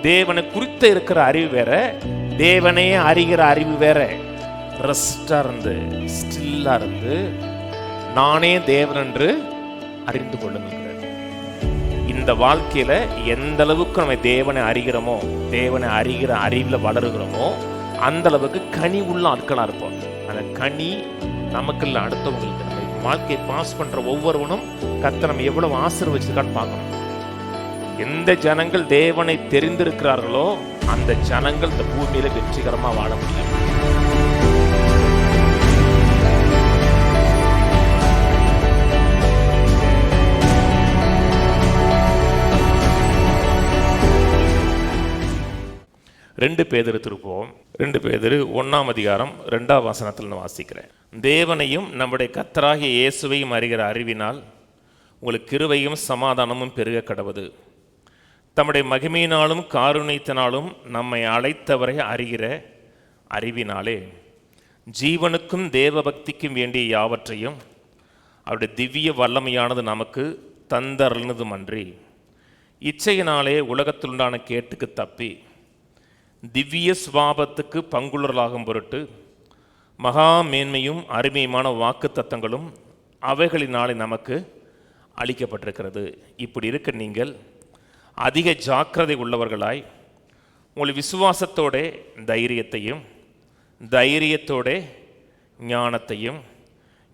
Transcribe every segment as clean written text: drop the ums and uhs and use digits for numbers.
தேவனை குறித்த இருக்கிற அறிவு வேற, தேவனே அறிகிற அறிவு வேற. ரெஸ்டா இருந்து, ஸ்டில்லா இருந்து, நானே தேவன் என்று அறிந்து கொள்ளுங்கள். இந்த வாழ்க்கையில எந்த அளவுக்கு நம்ம தேவனை அறிகிறோமோ, தேவனை அறிகிற அறிவில் வளருகிறோமோ, அந்த அளவுக்கு கனி உள்ள ஆட்களா இருப்போம். அந்த கனி நமக்குள்ள அடுத்தவங்களுக்கு, நம்ம வாழ்க்கையை பாஸ் பண்ற ஒவ்வொருவனும் கர்த்தர் நம்ம எவ்வளவு ஆசீர்வதிச்சிருக்கான்னு பார்க்கணும். எந்த ஜனங்கள் தேவனை தெரிந்திருக்கிறார்களோ அந்த ஜனங்கள் இந்த பூமியில வெற்றிகரமா வாழ முடியும். ரெண்டு பேதுரு திருப்போம். 2 பேதுரு 1ஆம் அதிகாரம் 2ஆம் வசனத்தில் நான் வாசிக்கிறேன். தேவனையும் நம்முடைய கர்த்தராகிய இயேசுவையும் அறிகிற அறிவினால் உங்களுக்கு கிருபையும் சமாதானமும் பெருக கடவது. தம்முடைய மகிமையினாலும் காருண்யத்தினாலும் நம்மை அழைத்தவரை அறிகிற அறிவினாலே ஜீவனுக்கும் தேவ பக்திக்கும் வேண்டிய யாவற்றையும் அவருடைய திவ்ய வல்லமையானது நமக்கு தந்தருளினதுமன்றி இச்சையினாலே உலகத்திலுண்டான கேட்டுக்கு தப்பி திவ்ய சுவாபத்துக்கு பங்குள்ளராகும் பொருட்டு மகா மேன்மையும் அருமையுமான வாக்கு தத்தங்களும் அவைகளினாலே நமக்கு அளிக்கப்பட்டிருக்கிறது. இப்படி இருக்க நீங்கள் அதிக ஜாக்கிரதை உள்ளவர்களாய் உங்கள் விசுவாசத்தோட தைரியத்தையும், தைரியத்தோட ஞானத்தையும்,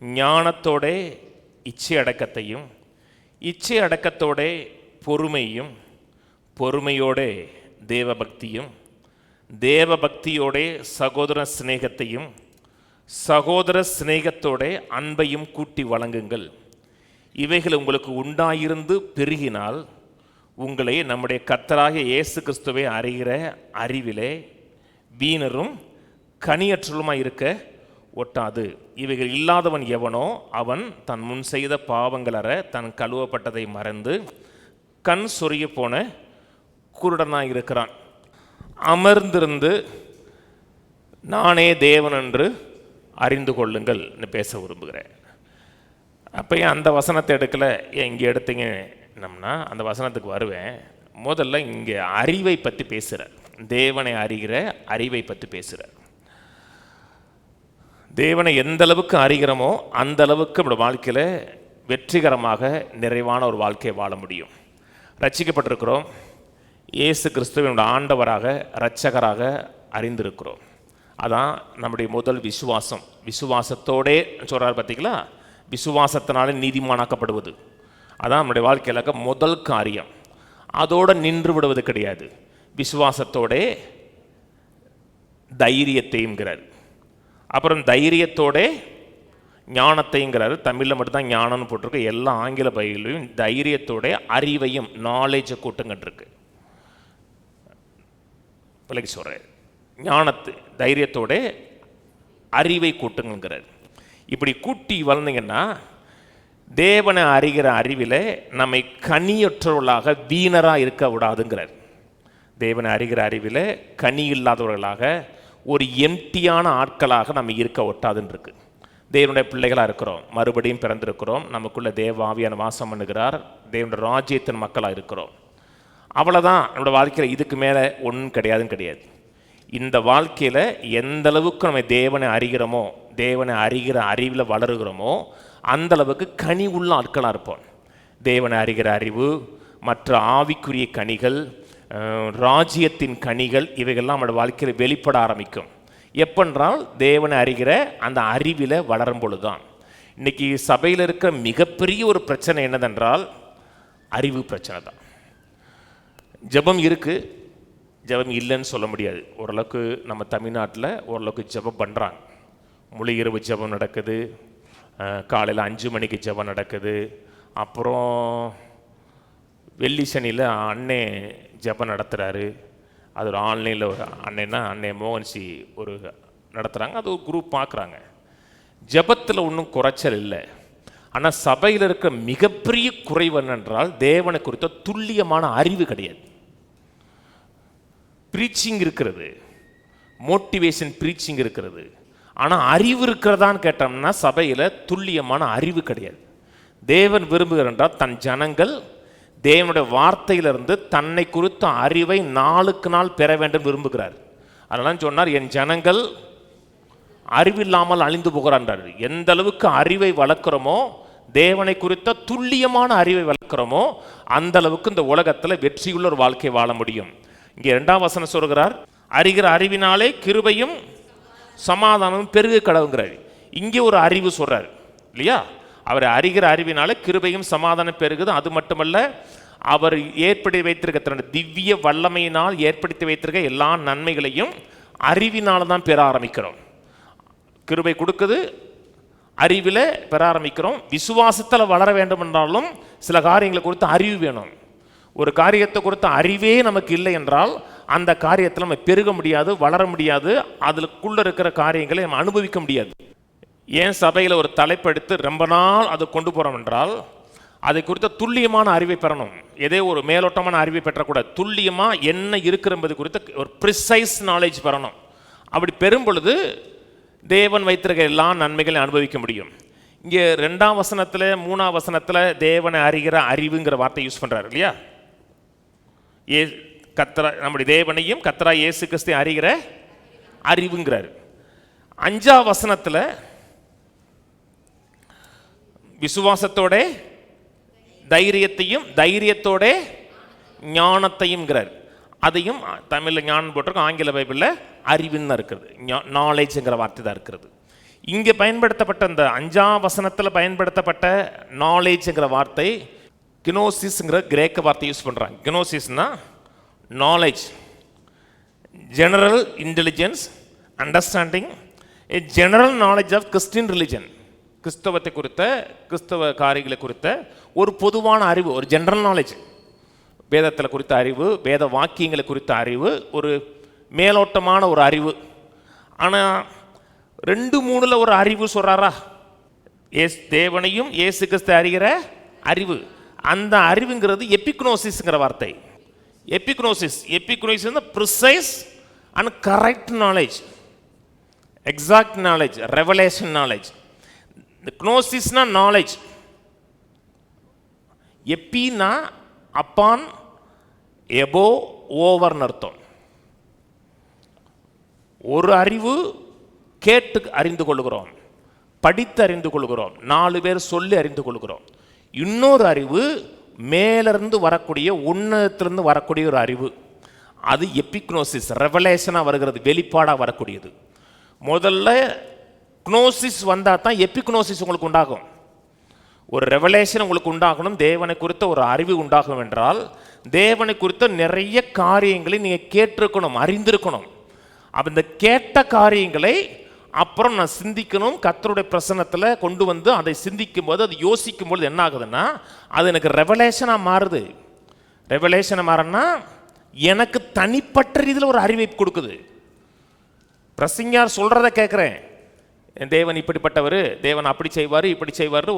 ஞானத்தோட இச்சை அடக்கத்தையும், இச்சை அடக்கத்தோட பொறுமையும், பொறுமையோட தேவபக்தியும், தேவபக்தியோட சகோதர சிநேகத்தையும், சகோதர சிநேகத்தோட அன்பையும் கூட்டி வழங்குங்கள். இவைகள் உங்களுக்கு உண்டாயிருந்து பெருகினால் உங்களை நம்முடைய கர்த்தராகிய இயேசு கிறிஸ்துவை அறிகிற அறிவிலே வீணரும் கனியற்றலுமாய் இருக்க ஒட்டாது. இவைகள் இல்லாதவன் எவனோ அவன் தன் முன் செய்த பாவங்கள் அற தன் கழுவப்பட்டதை மறந்து கண் சொரிய போன குருடனாய் இருக்கிறான். அமர்ந்திருந்து நானே தேவன் என்று அறிந்து கொள்ளுங்கள் பேச விரும்புகிறேன். அப்போ ஏன் அந்த வசனத்தை எடுக்கலை, ஏன் இங்கே எடுத்தீங்கன்னா அந்த வசனத்துக்கு வருவேன். முதல்ல இங்கே அறிவை பற்றி பேசுகிறார். தேவனை அறிகிற அறிவை பற்றி பேசுகிறார். தேவனை எந்த அளவுக்கு அறிகிறோமோ அந்த அளவுக்கு நம்முடைய வாழ்க்கையில் வெற்றிகரமாக நிறைவான ஒரு வாழ்க்கையை வாழ முடியும். ரட்சிக்கப்பட்டிருக்கிறோம். இயேசு கிறிஸ்துவனுடைய ஆண்டவராக இரட்சகராக அறிந்திருக்கிறோம். அதான் நம்முடைய முதல் விசுவாசம். விசுவாசத்தோடே சொல்கிறார் பார்த்தீங்களா, விசுவாசத்தினாலே நீதிமானாக்கப்படுவது. அதான் நம்முடைய வாழ்க்கையில் முதல் காரியம். அதோடு நின்று விடுவது கிடையாது. விசுவாசத்தோட தைரியத்தையும்ங்கிறார். அப்புறம் தைரியத்தோட ஞானத்தைங்கிறாரு. தமிழில் மட்டும்தான் ஞானம்னு போட்டிருக்கு. எல்லா ஆங்கில பைபிளையும் தைரியத்தோட அறிவையும் நாலேஜை கூட்டுங்கன்றிருக்கு. விலைக்கு சொல்கிறார். ஞானத்து தைரியத்தோட அறிவை கூட்டுங்கிறார். இப்படி கூட்டி வளர்ந்தீங்கன்னா தேவனை அறிகிற அறிவில் நம்மை கனியற்றவர்களாக வீணராக இருக்க விடாதுங்கிறார். தேவனை அறிகிற அறிவில் கனி இல்லாதவர்களாக ஒரு எம்டியான ஆட்களாக நம்ம இருக்க ஒட்டாதுன்னு இருக்கு. தேவனுடைய பிள்ளைகளாக இருக்கிறோம், மறுபடியும் பிறந்திருக்கிறோம், நமக்குள்ள தேவ ஆவியான வாசம் பண்ணுகிறார், தேவனுடைய ராஜ்யத்தின் மக்களாக இருக்கிறோம். அவ்வளோதான். நம்மளோட வாழ்க்கையில் இதுக்கு மேலே ஒன்றும் கிடையாதுன்னு கிடையாது. இந்த வாழ்க்கையில் எந்த அளவுக்கு நம்ம தேவனை அறிகிறோமோ, தேவனை அறிகிற அறிவில் வளருகிறோமோ அந்த அளவுக்கு கனி உள்ள ஆட்களாக இருப்போம். தேவனை அறிகிற அறிவு, மற்ற ஆவிக்குரிய கனிகள், ராஜ்யத்தின் கனிகள், இவைகள்லாம் நம்மளோட வாழ்க்கையில் வெளிப்பட ஆரம்பிக்கும். எப்பென்றால் தேவனை அறிகிற அந்த அறிவில் வளரும் பொழுதுதான். இன்றைக்கி சபையில் இருக்கிற மிகப்பெரிய ஒரு பிரச்சனை என்னதென்றால் அறிவு பிரச்சனை தான். ஜெபம் இருக்குது, ஜெபம் இல்லைன்னு சொல்ல முடியாது. ஓரளவுக்கு நம்ம தமிழ்நாட்டில் ஓரளவுக்கு ஜெபம் பண்ணுறாங்க. முழு இரவு ஜெபம் நடக்குது, காலையில் 5 மணிக்கு ஜெபம் நடக்குது. அப்புறம் வெள்ளி சனியில் அண்ணே ஜெபம் நடத்துகிறாரு. அது ஒரு ஆன்லைனில் ஒரு அண்ணே மோகன்சி ஒரு நடத்துகிறாங்க. அது ஒரு குரூப் பார்க்குறாங்க. ஜெபத்தில் ஒன்றும் குறைச்சல் இல்லை. ஆனால் சபையில் இருக்கிற மிகப்பெரிய குறைவு என்னென்றால் தேவனை குறித்த துல்லியமான அறிவு கிடையாது. ப்ரீச்சிங் இருக்கிறது, மோட்டிவேஷன் ப்ரீச்சிங் இருக்கிறது, ஆனால் அறிவு இருக்கிறதான்னு கேட்டோம்னா சபையில் துல்லியமான அறிவு கிடையாது. தேவன் விரும்புகிறார் தன் ஜனங்கள் தேவனுடைய வார்த்தையிலிருந்து தன்னை குறித்த அறிவை நாளுக்கு நாள் பெற வேண்டும் விரும்புகிறார். அதெல்லாம் சொன்னார், என் ஜனங்கள் அறிவில்லாமல் அழிந்து போகிறார். எந்த அளவுக்கு அறிவை வளர்க்கிறோமோ, தேவனை குறித்த துல்லியமான அறிவை வளர்க்கிறோமோ, அந்த அளவுக்கு இந்த உலகத்தில் வெற்றியுள்ள ஒரு வாழ்க்கை வாழ முடியும். இங்கே 2ஆம் வசனம் சொல்கிறார், அறிகிற அறிவினாலே கிருபையும் சமாதானமும் பெருக கடவுங்கிறார். இங்கே ஒரு அறிவு சொல்றார் இல்லையா? அவர் அறிகிற அறிவினாலே கிருபையும் சமாதானம் பெருகுது. அது மட்டுமல்ல, அவர் ஏற்படுத்தி வைத்திருக்க தன்னுடைய திவ்ய வல்லமையினால் ஏற்படுத்தி வைத்திருக்க எல்லா நன்மைகளையும் அறிவினால தான் பெற ஆரம்பிக்கிறோம். கிருபை கொடுக்குது, அறிவில் பெற ஆரம்பிக்கிறோம். விசுவாசத்தில் வளர வேண்டும் என்றாலும் சில காரியங்களை குறித்து அறிவு வேணும். ஒரு காரியத்தை குறித்த அறிவே நமக்கு இல்லை என்றால் அந்த காரியத்தில் நம்ம பெருக முடியாது, வளர முடியாது, அதுக்குள்ள இருக்கிற காரியங்களை நம்ம அனுபவிக்க முடியாது. ஏன் சபையில் ஒரு தலைப்பெடுத்து ரொம்ப நாள் அதை கொண்டு போகிறோம் என்றால் அதை குறித்த துல்லியமான அறிவை பெறணும். ஏதே ஒரு மேலோட்டமான அறிவை பெற்றக்கூடாது. துல்லியமாக என்ன இருக்கிறது குறித்த ஒரு ப்ரிசைஸ் நாலேஜ் பெறணும். அப்படி பெறும் பொழுது தேவன் வைத்திருக்க எல்லா நன்மைகளையும் அனுபவிக்க முடியும். இங்கே 2ஆம் வசனத்தில் 3ஆம் வசனத்தில் தேவனை அறிகிற அறிவுங்கிற வார்த்தை யூஸ் பண்ணுறாரு இல்லையா? நம்முடைய தேவனையும் கர்த்தரா இயேசு கிறிஸ்து அறிகிற அறிவுங்கிறார். 5ஆம் வசனத்தில் விசுவாசத்தோட தைரியத்தையும் தைரியத்தோட ஞானத்தையும்ங்கிறார். அதையும் தமிழில் ஞானம் போட்டிருக்கோம், ஆங்கில பைபிளில் அறிவுன்னு தான் இருக்கிறது, நாலேஜுங்கிற வார்த்தை தான் இருக்கிறது. இங்கே பயன்படுத்தப்பட்ட இந்த 5ஆம் வசனத்தில் பயன்படுத்தப்பட்ட நாலேஜுங்கிற வார்த்தை கினோசிஸ்ங்கிற கிரேக்க வார்த்தை யூஸ் பண்ணுறாங்க. கினோசிஸ்னா knowledge, general intelligence, understanding, a general knowledge of Christian religion. கிறிஸ்தவத்தை குறித்த, கிறிஸ்தவ காரியங்களை குறித்த ஒரு பொதுவான அறிவு, ஒரு ஜெனரல் நாலேஜ். வேதத்தில் குறித்த அறிவு, வேத வாக்கியங்களை குறித்த அறிவு, ஒரு மேலோட்டமான ஒரு அறிவு. ஆனால் 2-3 ஒரு அறிவு சொல்கிறாரா? தேவனையும் இயேசு கிறிஸ்து அறிகிற அறிவு. அந்த அறிவுங்கிறது எபிக்னோசிஸ்ங்கிற வார்த்தை. எபிக்னோசிஸ் precise and correct knowledge, exact knowledge, revelation knowledge. க்னோசிஸ்னா நாலேஜ், எப்பினா அப்பான், எபோ, ஓவர்னு அர்த்தம். ஒரு அறிவு கேட்டு அறிந்து கொள்கிறோம், படித்து அறிந்து கொள்கிறோம், 4 பேர் சொல்லி அறிந்து கொள்கிறோம். இன்னொரு அறிவு மேலிருந்து வரக்கூடிய, உன்னதத்திலிருந்து வரக்கூடிய ஒரு அறிவு. அது எபிக்னோசிஸ், ரெவலேஷனாக வருகிறது, வெளிப்பாடாக வரக்கூடியது. முதல்ல க்னோசிஸ் வந்தால் தான் எபிக்னோசிஸ் உங்களுக்கு உண்டாகும். ஒரு ரெவலேஷன் உங்களுக்கு உண்டாகணும், தேவனை குறித்த ஒரு அறிவு உண்டாகும் என்றால் தேவனை குறித்த நிறைய காரியங்களை நீங்கள் கேட்டிருக்கணும், அறிந்திருக்கணும். அப்போ இந்த கேட்ட காரியங்களை அப்புறம் நான் சிந்திக்கணும், கர்த்தருடைய பிரசன்னத்தில் கொண்டு வந்து அதை சிந்திக்கும் போது, அது யோசிக்கும் பொழுது என்ன ஆகுதுன்னா அது எனக்கு ரெவலேஷனாக மாறுது. ரெவலேஷனாக மாறினா எனக்கு தனிப்பட்ட ரீதியில் ஒரு அறிவை கொடுக்குது. பிரசங்கியார் சொல்கிறத கேட்குறேன், தேவன் இப்படிப்பட்டவர், தேவன் அப்படி செய்வார், இப்படி செய்வார்,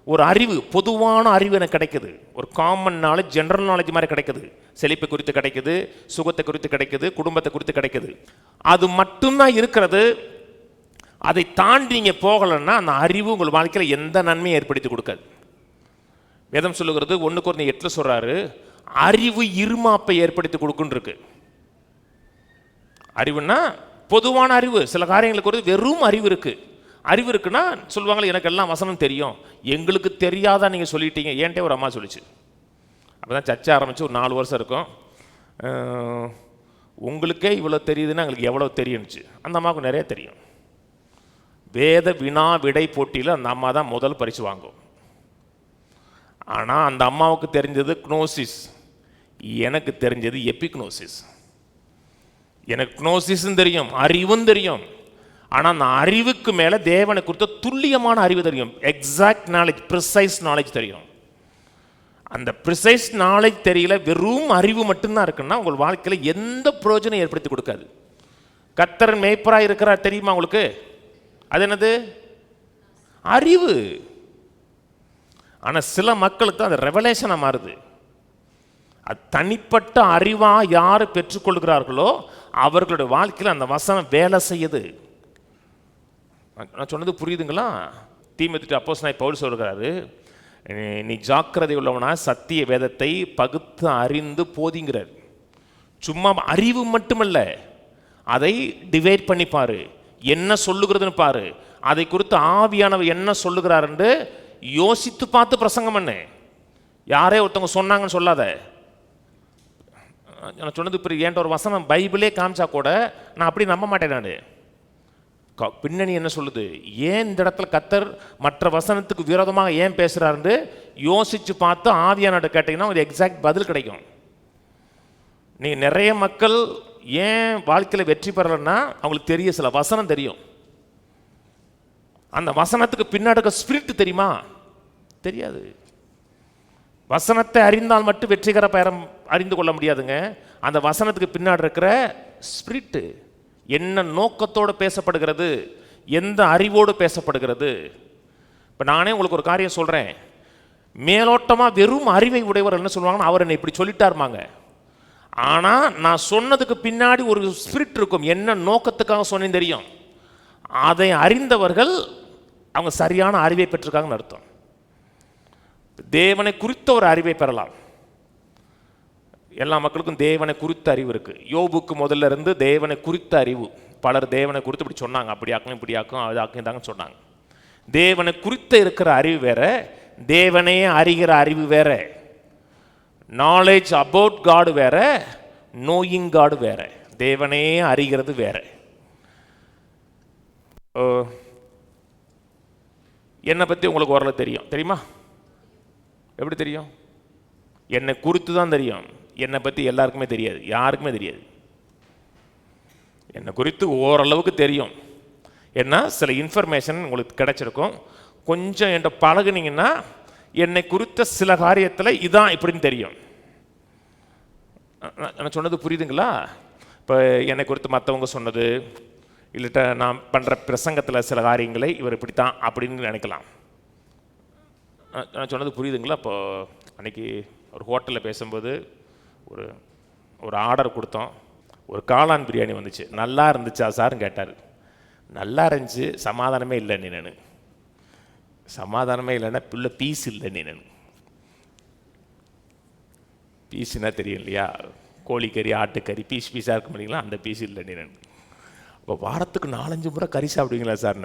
ஒரு அறிவு, பொதுவான அறிவு எனக்கு கிடைக்குது. ஒரு காமன் நாலேஜ், ஜென்ரல் நாலேஜ் மாதிரி கிடைக்குது. செழிப்பை குறித்து கிடைக்குது, சுகத்தை குறித்து கிடைக்குது, குடும்பத்தை குறித்து கிடைக்குது. அது மட்டும்தான் இருக்கிறது. அதை தாண்டி நீங்கள் போகலைன்னா அந்த அறிவு உங்கள் வாழ்க்கையில் எந்த நன்மையை ஏற்படுத்தி கொடுக்காது. வேதம் சொல்லுகிறது 1 Corinthians 8 சொல்கிறாரு, அறிவு இருமாப்பை ஏற்படுத்தி கொடுக்குன்னு இருக்கு. அறிவுன்னா பொதுவான அறிவு. சில காரியங்களுக்கு ஒரு வெறும் அறிவு இருக்குது. அறிவு இருக்குன்னா சொல்லுவாங்களே, எனக்கு எல்லாம் வசனம் தெரியும். எங்களுக்கு தெரியாதா நீங்கள் சொல்லிட்டீங்க. ஏன்ட்டே ஒரு அம்மா சொல்லிச்சு. அப்போ தான் சர்ச்சை ஆரம்பித்து ஒரு 4 வருஷம் இருக்கும். உங்களுக்கே இவ்வளோ தெரியுதுன்னா எங்களுக்கு எவ்வளோ தெரியும்னுச்சு. அந்த அம்மாவுக்கு நிறைய தெரியும். வேத வினா விடை போட்டியில் அந்த அம்மா தான் முதல் பரிசு வாங்கும். ஆனால் அந்த அம்மாவுக்கு தெரிஞ்சது க்னோசிஸ், எனக்கு தெரிஞ்சது எபிக்னோசிஸ். எனக்கு க்னோசிஸும் தெரியும், அறிவும் தெரியும். ஆனால் அந்த அறிவுக்கு மேலே தேவனை குறித்த துல்லியமான அறிவு தெரியும், எக்ஸாக்ட் நாலேஜ், ப்ரிசைஸ் நாலேஜ் தெரியும். அந்த ப்ரிசைஸ் நாலேஜ் தெரியல, வெறும் அறிவு மட்டும்தான் இருக்குன்னா உங்கள் வாழ்க்கையில் எந்த பிரயோஜனம் ஏற்படுத்தி கொடுக்காது. கர்த்தர் மேய்ப்பராக இருக்கிறார் தெரியுமா உங்களுக்கு? அது என்னது? அறிவு. ஆனால் சில மக்களுக்கு அது ரெவலேஷனாக மாறுது. அது தனிப்பட்ட அறிவாக யார் பெற்றுக்கொள்கிறார்களோ அவர்களுடைய வாழ்க்கையில் அந்த வசனம் வேலை செய்யுது. நான் சொன்னது புரியுதுங்களா? தீமோத்தேயுக்கு அப்போஸ்தலனாகிய பவுல் சொல்கிறாரு, நீ ஜாக்கிரதை உள்ளவனா சத்திய வேதத்தை பகுத்து அறிந்து போதிங்கிறார். சும்மா அறிவு மட்டுமல்ல, அதை டிவைட் பண்ணி பாரு, என்ன சொல்லுகிறதுன்னு பாரு, அதை குறித்து ஆவியானவர் என்ன சொல்லுகிறார் என்று யோசித்து பார்த்து பிரசங்கம் பண்ணு. யாரே ஒருத்தவங்க சொன்னாங்கன்னு சொல்லாத. நான் சொன்னது இப்போ ஏன்ட்ட ஒரு வசனம் பைபிளே காமிச்சா கூட நான் அப்படி நம்ப மாட்டேன். நான் பின்னணி என்ன சொல்லுது, ஏன் இந்த இடத்துல கர்த்தர் மற்ற வசனத்துக்கு விரோதமாக ஏன் பேசுகிறாருன்னு யோசித்து பார்த்து ஆவியானவர்கிட்ட கேட்டிங்கன்னா ஒரு எக்ஸாக்ட் பதில் கிடைக்கும். நீங்கள் நிறைய மக்கள் ஏன் வாழ்க்கையில் வெற்றி பெறலைன்னா அவங்களுக்கு தெரிய சில வசனம் தெரியும். அந்த வசனத்துக்கு பின்னாடி ஸ்பிரிட் தெரியுமா? தெரியாது. வசனத்தை அறிந்தால் மட்டும் வெற்றிகர பயணம் அறிந்து கொள்ள முடியாதுங்க. அந்த வசனத்துக்கு பின்னாடி இருக்கிற ஸ்பிரிட்டு என்ன நோக்கத்தோடு பேசப்படுகிறது, எந்த அறிவோடு பேசப்படுகிறது. இப்போ நானே உங்களுக்கு ஒரு காரியம் சொல்கிறேன், மேலோட்டமாக வெறும் அறிவை உடையவர் என்ன சொல்லுவாங்கன்னா அவர் என்னை இப்படி சொல்லிட்டாருமாங்க. ஆனால் நான் சொன்னதுக்கு பின்னாடி ஒரு ஸ்பிரிட் இருக்கும், என்ன நோக்கத்துக்காக சொன்னேன்னு தெரியும். அதை அறிந்தவர்கள் அவங்க சரியான அறிவை பெற்றிருக்காங்கன்னு அர்த்தம். தேவனை குறித்த ஒரு அறிவை பெறலாம். எல்லா மக்களுக்கும் தேவனை குறித்த அறிவு இருக்குது. யோபுக்கு முதல்ல இருந்து தேவனை குறித்த அறிவு. பலர் தேவனை குறித்து இப்படி சொன்னாங்க, அப்படி ஆக்கும் இப்படி ஆக்கும் அது ஆக்கும் இதாங்கன்னு சொன்னாங்க. தேவனை குறித்த இருக்கிற அறிவு வேற, தேவனையே அறிகிற அறிவு வேற. நாலேஜ் அபவுட் காடு வேற, நோயிங் காடு வேற. தேவனையே அறிகிறது வேற. என்னை பற்றி உங்களுக்கு ஓரளவு தெரியும், தெரியுமா? எப்படி தெரியும்? என்னை குறித்து தான் தெரியும், என்னை பற்றி எல்லாருக்குமே தெரியாது, யாருக்குமே தெரியாது. என்னை குறித்து ஓரளவுக்கு தெரியும். ஏன்னா சில இன்ஃபர்மேஷன் உங்களுக்கு கிடைச்சிருக்கும். கொஞ்சம் என்கிட்ட பழகுனீங்கன்னா என்னை குறித்த சில காரியத்தில் இதான் இப்படின்னு தெரியும். நான் சொன்னது புரியுதுங்களா? இப்போ என்னை குறித்து மற்றவங்க சொன்னது இல்லட்ட நான் பண்ணுற பிரசங்கத்தில் சில காரியங்களை இவர் இப்படித்தான் அப்படின்னு நினைக்கலாம். நான் சொன்னது புரியுதுங்களா? இப்போது அன்றைக்கி ஒரு ஹோட்டலில் பேசும்போது ஒரு ஆர்டர் கொடுத்தோம். ஒரு காளான் பிரியாணி வந்துச்சு. நல்லா இருந்துச்சா சார்னு கேட்டார். நல்லா இருந்துச்சு, சமாதானமே இல்லை நீ. நான் சமாதானமே இல்லைன்னா பிள்ளை பீஸ் இல்லை நீ. நான் பீஸுன்னா தெரியும் இல்லையா? கோழிக்கறி ஆட்டுக்கறி பீஸ் பீஸாக இருக்க முடியுங்களா? அந்த பீஸ் இல்லை நீ. நான் இப்போ வாரத்துக்கு 4-5 முறை கறி சாப்பிடுவீங்களா சார்?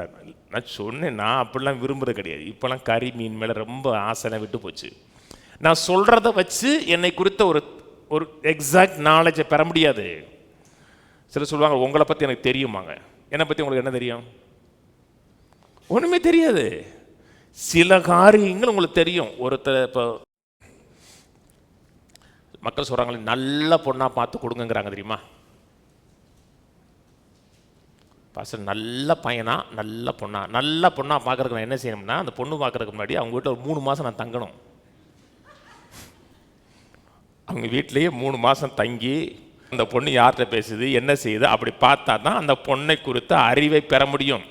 நான் சொன்னேன், நான் அப்படிலாம் விரும்புகிறது கிடையாது. இப்போலாம் கறி மீன் மேலே ரொம்ப ஆசைலாம் விட்டு போச்சு. நான் சொல்கிறத வச்சு என்னை குறித்த ஒரு எக்ஸாக்ட் நாலேஜை பெற முடியாது. சிலர் சொல்லுவாங்க உங்களை பற்றி எனக்கு தெரியுமாங்க. என்னை பற்றி உங்களுக்கு என்ன தெரியும்? ஒன்றுமே தெரியாது. சில காரியங்கள் உங்களுக்கு தெரியும். ஒருத்தர் இப்போ மக்கள் சொல்கிறாங்களே நல்ல பொண்ணாக பார்த்து கொடுங்கங்கிறாங்க, தெரியுமா? பாஸ்டர் நல்ல பையனா நல்ல பொண்ணாக பார்க்குறதுக்கு நான் என்ன செய்யணும்னா, அந்த பொண்ணு பார்க்குறதுக்கு முன்னாடி அவங்க வீட்டில் ஒரு 3 மாதம் நான் தங்கணும். அவங்க வீட்டிலேயே 3 மாதம் தங்கி அந்த பொண்ணு யார்கிட்ட பேசுது என்ன செய்யுது அப்படி பார்த்தா தான் அந்த பொண்ணை குறித்த அறிவை பெற முடியும்.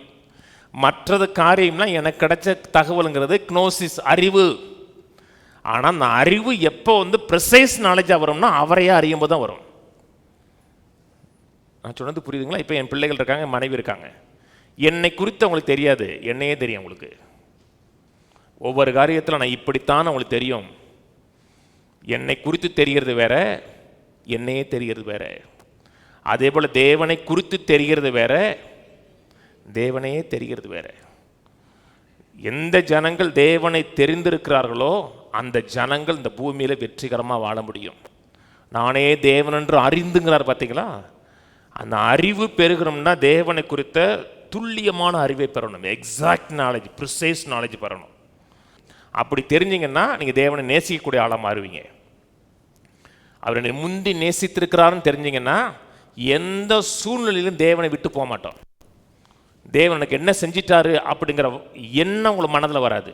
மற்றது காரியம்லாம் எனக்கு கிடைச்ச தகவலுங்கிறது க்னோசிஸ் அறிவு. ஆனால் அந்த அறிவு எப்போ ப்ரிசைஸ் நாலேஜாக வரும்னா அவரையே அறியும் போது தான் வரும். நான் சொன்னது புரியுதுங்களா? இப்போ என் பிள்ளைகள் இருக்காங்க, மனைவி இருக்காங்க. என்னை குறித்து அவங்களுக்கு தெரியாது, என்னையே தெரியும் அவங்களுக்கு. ஒவ்வொரு காரியத்தில் நான் இப்படித்தான் அவங்களுக்கு தெரியும். என்னை குறித்து தெரிகிறது வேற, என்னையே தெரிகிறது வேற. அதே போல் தேவனை குறித்து தெரிகிறது வேற, தேவனையே தெரிகிறது வேற. எந்த ஜனங்கள் தேவனை தெரிந்திருக்கிறார்களோ அந்த ஜனங்கள் இந்த பூமியில் வெற்றிகரமாக வாழ முடியும். நானே தேவன் என்று அறிந்துங்கிறார், பார்த்தீங்களா? அந்த அறிவு பெருகணும்னா தேவனை குறித்த துல்லியமான அறிவை பெறணும். எக்ஸாக்ட் நாலேஜ், ப்ரிசைஸ் நாலேஜ் பெறணும். அப்படி தெரிஞ்சிங்கன்னா நீங்கள் தேவனை நேசிக்கக்கூடிய ஆளாக மாறுவீங்க. அவரை முந்தி நேசித்திருக்கிறாருன்னு தெரிஞ்சிங்கன்னா எந்த சூழ்நிலையிலும் தேவனை விட்டு போக மாட்டோம். தேவனுக்கு என்ன செஞ்சிட்டாரு அப்படிங்கிற எண்ணம் உங்களுக்கு மனதில் வராது.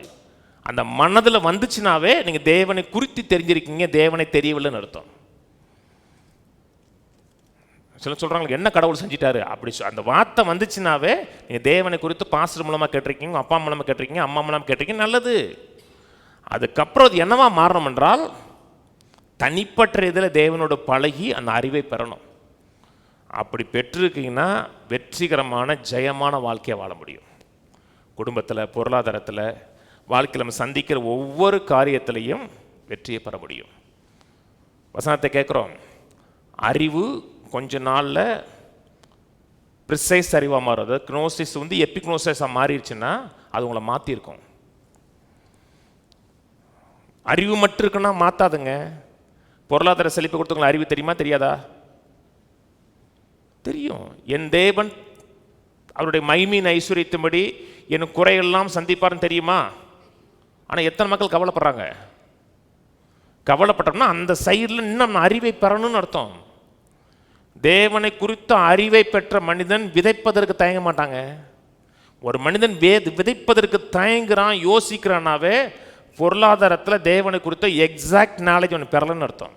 அந்த மனதில் வந்துச்சுனாவே நீங்கள் தேவனை குறித்து தெரிஞ்சிருக்கீங்க, தேவனை தெரியவில்லைன்னு அர்த்தம். சில சொல்கிறாங்க என்ன கடவுள் செஞ்சிட்டாரு அப்படி அந்த வார்த்தை வந்துச்சுனாவே நீங்கள் தேவனை குறித்து பாஸ்டர் மூலமாக கேட்டிருக்கீங்க, அப்பா மூலமாக கேட்டிருக்கீங்க, அம்மா மூலமாக கேட்டிருக்கீங்க, நல்லது. அதுக்கப்புறம் அது என்னவா மாறணும் என்றால் தனிப்பட்ட இதில் தேவனோட பழகி அந்த அறிவை பெறணும். அப்படி பெற்றிருக்கீங்கன்னா வெற்றிகரமான ஜெயமான வாழ்க்கையை வாழ முடியும். குடும்பத்தில், பொருளாதாரத்தில், வாழ்க்கையில் நம்ம சந்திக்கிற ஒவ்வொரு காரியத்திலையும் வெற்றியை பெற முடியும். வசனத்தை கேட்குறோம், அறிவு கொஞ்ச நாளில் ப்ரிசைஸ் அறிவாக மாறுறது. க்னோசிஸ் வந்து எபிக்னோசிஸாக மாறிடுச்சுன்னா அது உங்களை மாற்றிருக்கும். அறிவு மட்டும் இருக்குன்னா மாற்றாதுங்க. பொருளாதார செழிப்பை கொடுத்தவங்களை அறிவு தெரியுமா தெரியாதா? தெரியும். என் தேவன் அவருடைய மகிமையின் ஐஸ்வர்யத்தின்படி என் குறையெல்லாம் சந்திப்பார்னு தெரியுமா? ஆனால் எத்தனை மக்கள் கவலைப்படுறாங்க? கவலைப்பட்டோம்னா அந்த சைடில் இன்னும் அறிவை பெறணும்னு அர்த்தம். தேவனை குறித்த அறிவை பெற்ற மனிதன் விதைப்பதற்கு தயங்க மாட்டாங்க. ஒரு மனிதன் விதைப்பதற்கு தயங்குறான், யோசிக்கிறானாவே பொருளாதாரத்தில் தேவனை குறித்த எக்ஸாக்ட் நாலேஜ் ஒன்று பெறலன்னு அர்த்தம்.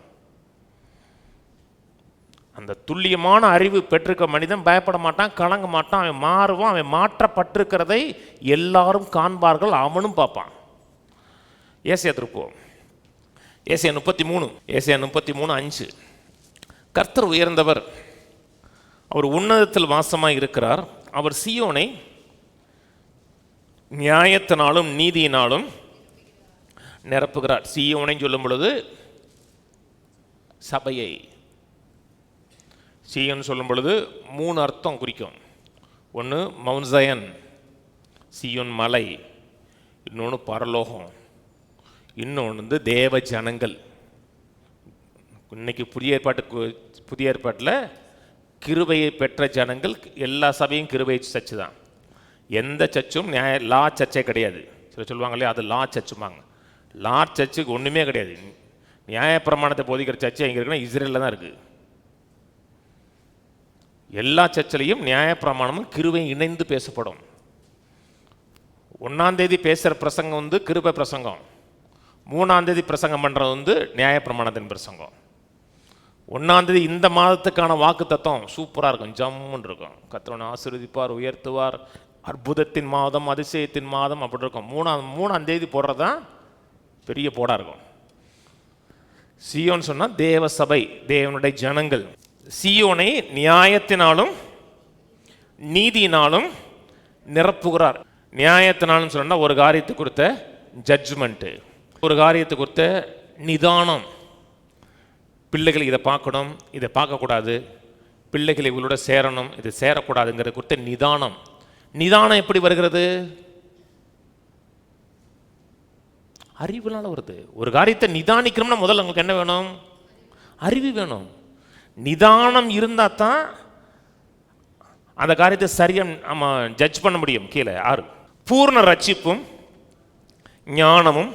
அந்த துல்லியமான அறிவு பெற்றிருக்க மனிதன் பயப்பட மாட்டான், கலங்க மாட்டான், அவன் மாறுவான். அவன் மாற்றப்பட்டிருக்கிறதை எல்லாரும் காண்பார்கள், அவனும் பார்ப்பான். ஏசாயா திருப்போம், ஏசாயா 33:5. கர்த்தர் உயர்ந்தவர், அவர் உன்னதத்தில் வாசமாய் இருக்கிறார். அவர் சீயோனை நியாயத்தினாலும் நீதியினாலும் நிரப்புகிறார். சீயோனை சொல்லும் பொழுது சபையை, சீயோன் சொல்லும் பொழுது 3 அர்த்தம் குறிக்கும். ஒன்று மவுண்ட் சயன், சீயோன் மலை, இன்னொன்று பரலோகம், இன்னொன்று வந்து தேவ ஜனங்கள். இன்னைக்கு புதிய ஏற்பாட்டில் கிருபையை பெற்ற ஜனங்கள். எல்லா சபையும் கிருபை சர்ச்சு தான். எந்த சர்ச்சும் லா சர்ச்சே கிடையாது. சொல்லுவாங்க இல்லையா, அது லா சர்ச்சுமாங்க. லா சர்ச்சுக்கு ஒன்றுமே கிடையாது. நியாயப்பிரமாணத்தை போதிக்கிற சர்ச்சு எங்கே இருக்குன்னா இஸ்ரேலில் தான் இருக்குது. எல்லா சர்ச்சிலையும் நியாயப்பிரமாணமும் கிருபையும் இணைந்து பேசப்படும். 1ஆம் தேதி பேசுகிற பிரசங்கம் வந்து கிருபை பிரசங்கம். 3ஆம் தேதி பிரசங்கம் பண்ணுறது வந்து நியாயப்பிரமாணத்தின் பிரசங்கம். 1ஆம் தேதி இந்த மாதத்துக்கான வாக்கு தத்துவம் சூப்பராக இருக்கும், ஜம்முன்னு இருக்கும். கர்த்தர் ஆசீர்வதிப்பார், உயர்த்துவார், அற்புதத்தின் மாதம், அதிசயத்தின் மாதம் அப்படி இருக்கும். 3ஆம் தேதி போடுறது தான் பெரிய போடாக இருக்கும். சீயோன் சொன்னால் தேவ சபை, தேவனுடைய ஜனங்கள். சீயோனை நியாயத்தினாலும் நீதியினாலும் நிரப்புகிறார். நியாயத்தினாலும் சொன்னால் ஒரு காரியத்தை குறித்த ஜட்ஜ்மெண்ட்டு, ஒரு காரியத்தை குறித்த நிதானம். பிள்ளைகள் இதை பார்க்கணும், இதை பார்க்கக்கூடாது, பிள்ளைகள் இவங்களோட சேரணும், இது சேரக்கூடாதுங்கிற குறித்த நிதானம். நிதானம் எப்படி வருகிறது? அறிவுனால வருது. ஒரு காரியத்தை நிதானிக்கணும்னா முதல்ல உங்களுக்கு என்ன வேணும்? அறிவு வேணும். நிதானம் இருந்தால் தான் அந்த காரியத்தை சரியாக நம்ம ஜட்ஜ் பண்ண முடியும். கீழே 6, பூர்ண ரட்சிப்பும் ஞானமும்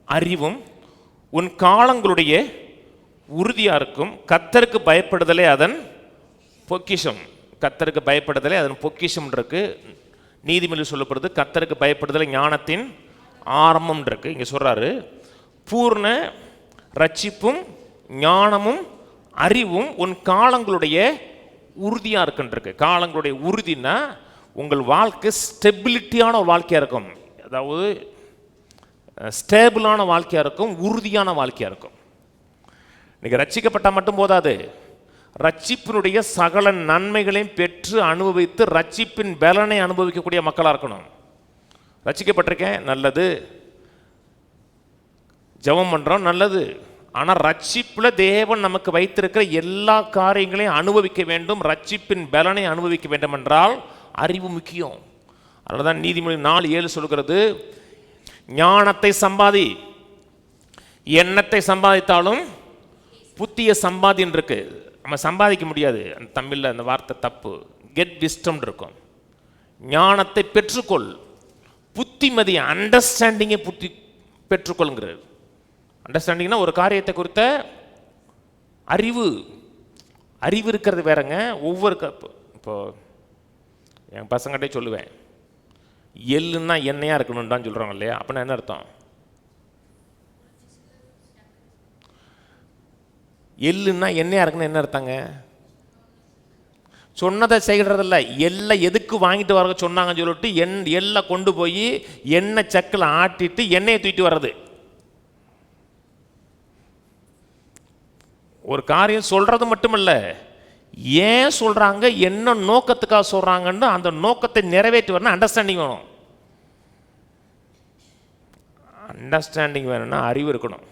அறிவும் உன் காலங்களுடைய உறுதியாக இருக்கும். கர்த்தருக்கு பயப்படுதலே அதன் பொக்கிஷம். கர்த்தருக்கு பயப்படுதலே அதன் பொக்கிஷம் இருக்கு. நீதிமொழி சொல்லப்படுது கர்த்தருக்கு பயப்படுதலே ஞானத்தின் ஆரம்பம் இருக்கு. இங்கே சொல்றாரு, பூர்ண ரட்சிப்பும் ஞானமும் அறிவும் உன் காலங்களுடைய உறுதியாக இருக்குன்றிருக்கு. காலங்களுடைய உறுதினா உங்கள் வாழ்க்கை ஸ்டெபிலிட்டியான வாழ்க்கையாக இருக்கும். அதாவது ஸ்டேபிளான வாழ்க்கையாக இருக்கும், உறுதியான வாழ்க்கையாக இருக்கும். இன்னைக்கு ரட்சிக்கப்பட்டால் மட்டும் போதாது, ரட்சிப்பினுடைய சகல நன்மைகளையும் பெற்று அனுபவித்து ரட்சிப்பின் பலனை அனுபவிக்கக்கூடிய மக்களாக இருக்கணும். ரட்சிக்கப்பட்டிருக்கேன், நல்லது. ஜெபம் பண்ணுறோம், நல்லது. ஆனால் ரட்சிப்பில் தேவன் நமக்கு வைத்திருக்கிற எல்லா காரியங்களையும் அனுபவிக்க வேண்டும், ரட்சிப்பின் பலனை அனுபவிக்க வேண்டும் என்றால் அறிவு முக்கியம். அதனால தான் நீதிமொழி 4:7 சொல்கிறது, ஞானத்தை சம்பாதி, எண்ணத்தை சம்பாதித்தாலும் புத்திய சம்பாதின்னு இருக்கு. நம்ம சம்பாதிக்க முடியாது, அந்த தமிழில் அந்த வார்த்தை தப்பு. கெட் விஸ்டம் இருக்கும். ஞானத்தை பெற்றுக்கொள், புத்திமதி அண்டர்ஸ்டாண்டிங்கை பெற்றுக்கொள்ங்கிறது. அண்டர்ஸ்டாண்டிங்னா ஒரு காரியத்தை குறித்த அறிவு. அறிவு இருக்கிறது வேறங்க. ஒவ்வொரு இப்போ என் பசங்கள்டே சொல்லுவேன், எள்ளுன்னா எண்ணெயாக இருக்கணும்டான்னு சொல்கிறாங்க இல்லையா? அப்படின்னா என்ன அர்த்தம்? எள்ளுன்னா எண்ணெயாக இருக்கணும் என்ன அர்த்தங்க? சொன்னதை செய்கிறதில்ல, எள்ளை எதுக்கு வாங்கிட்டு வர சொன்னாங்கன்னு சொல்லிட்டு எள்ளை கொண்டு போய் எண்ணெய் சக்கில் ஆட்டிட்டு எண்ணெயை தூக்கிட்டு வர்றது. ஒரு காரியம் சொல்றது மட்டுமல்ல, ஏன் சொல்றாங்க, என்ன நோக்கத்துக்காக சொல்றாங்கன்னு அந்த நோக்கத்தை நிறைவேற்றி வரணும். அண்டர்ஸ்டாண்டிங் வேணும். அண்டர்ஸ்டாண்டிங் வேணும்னா அறிவு இருக்கணும்.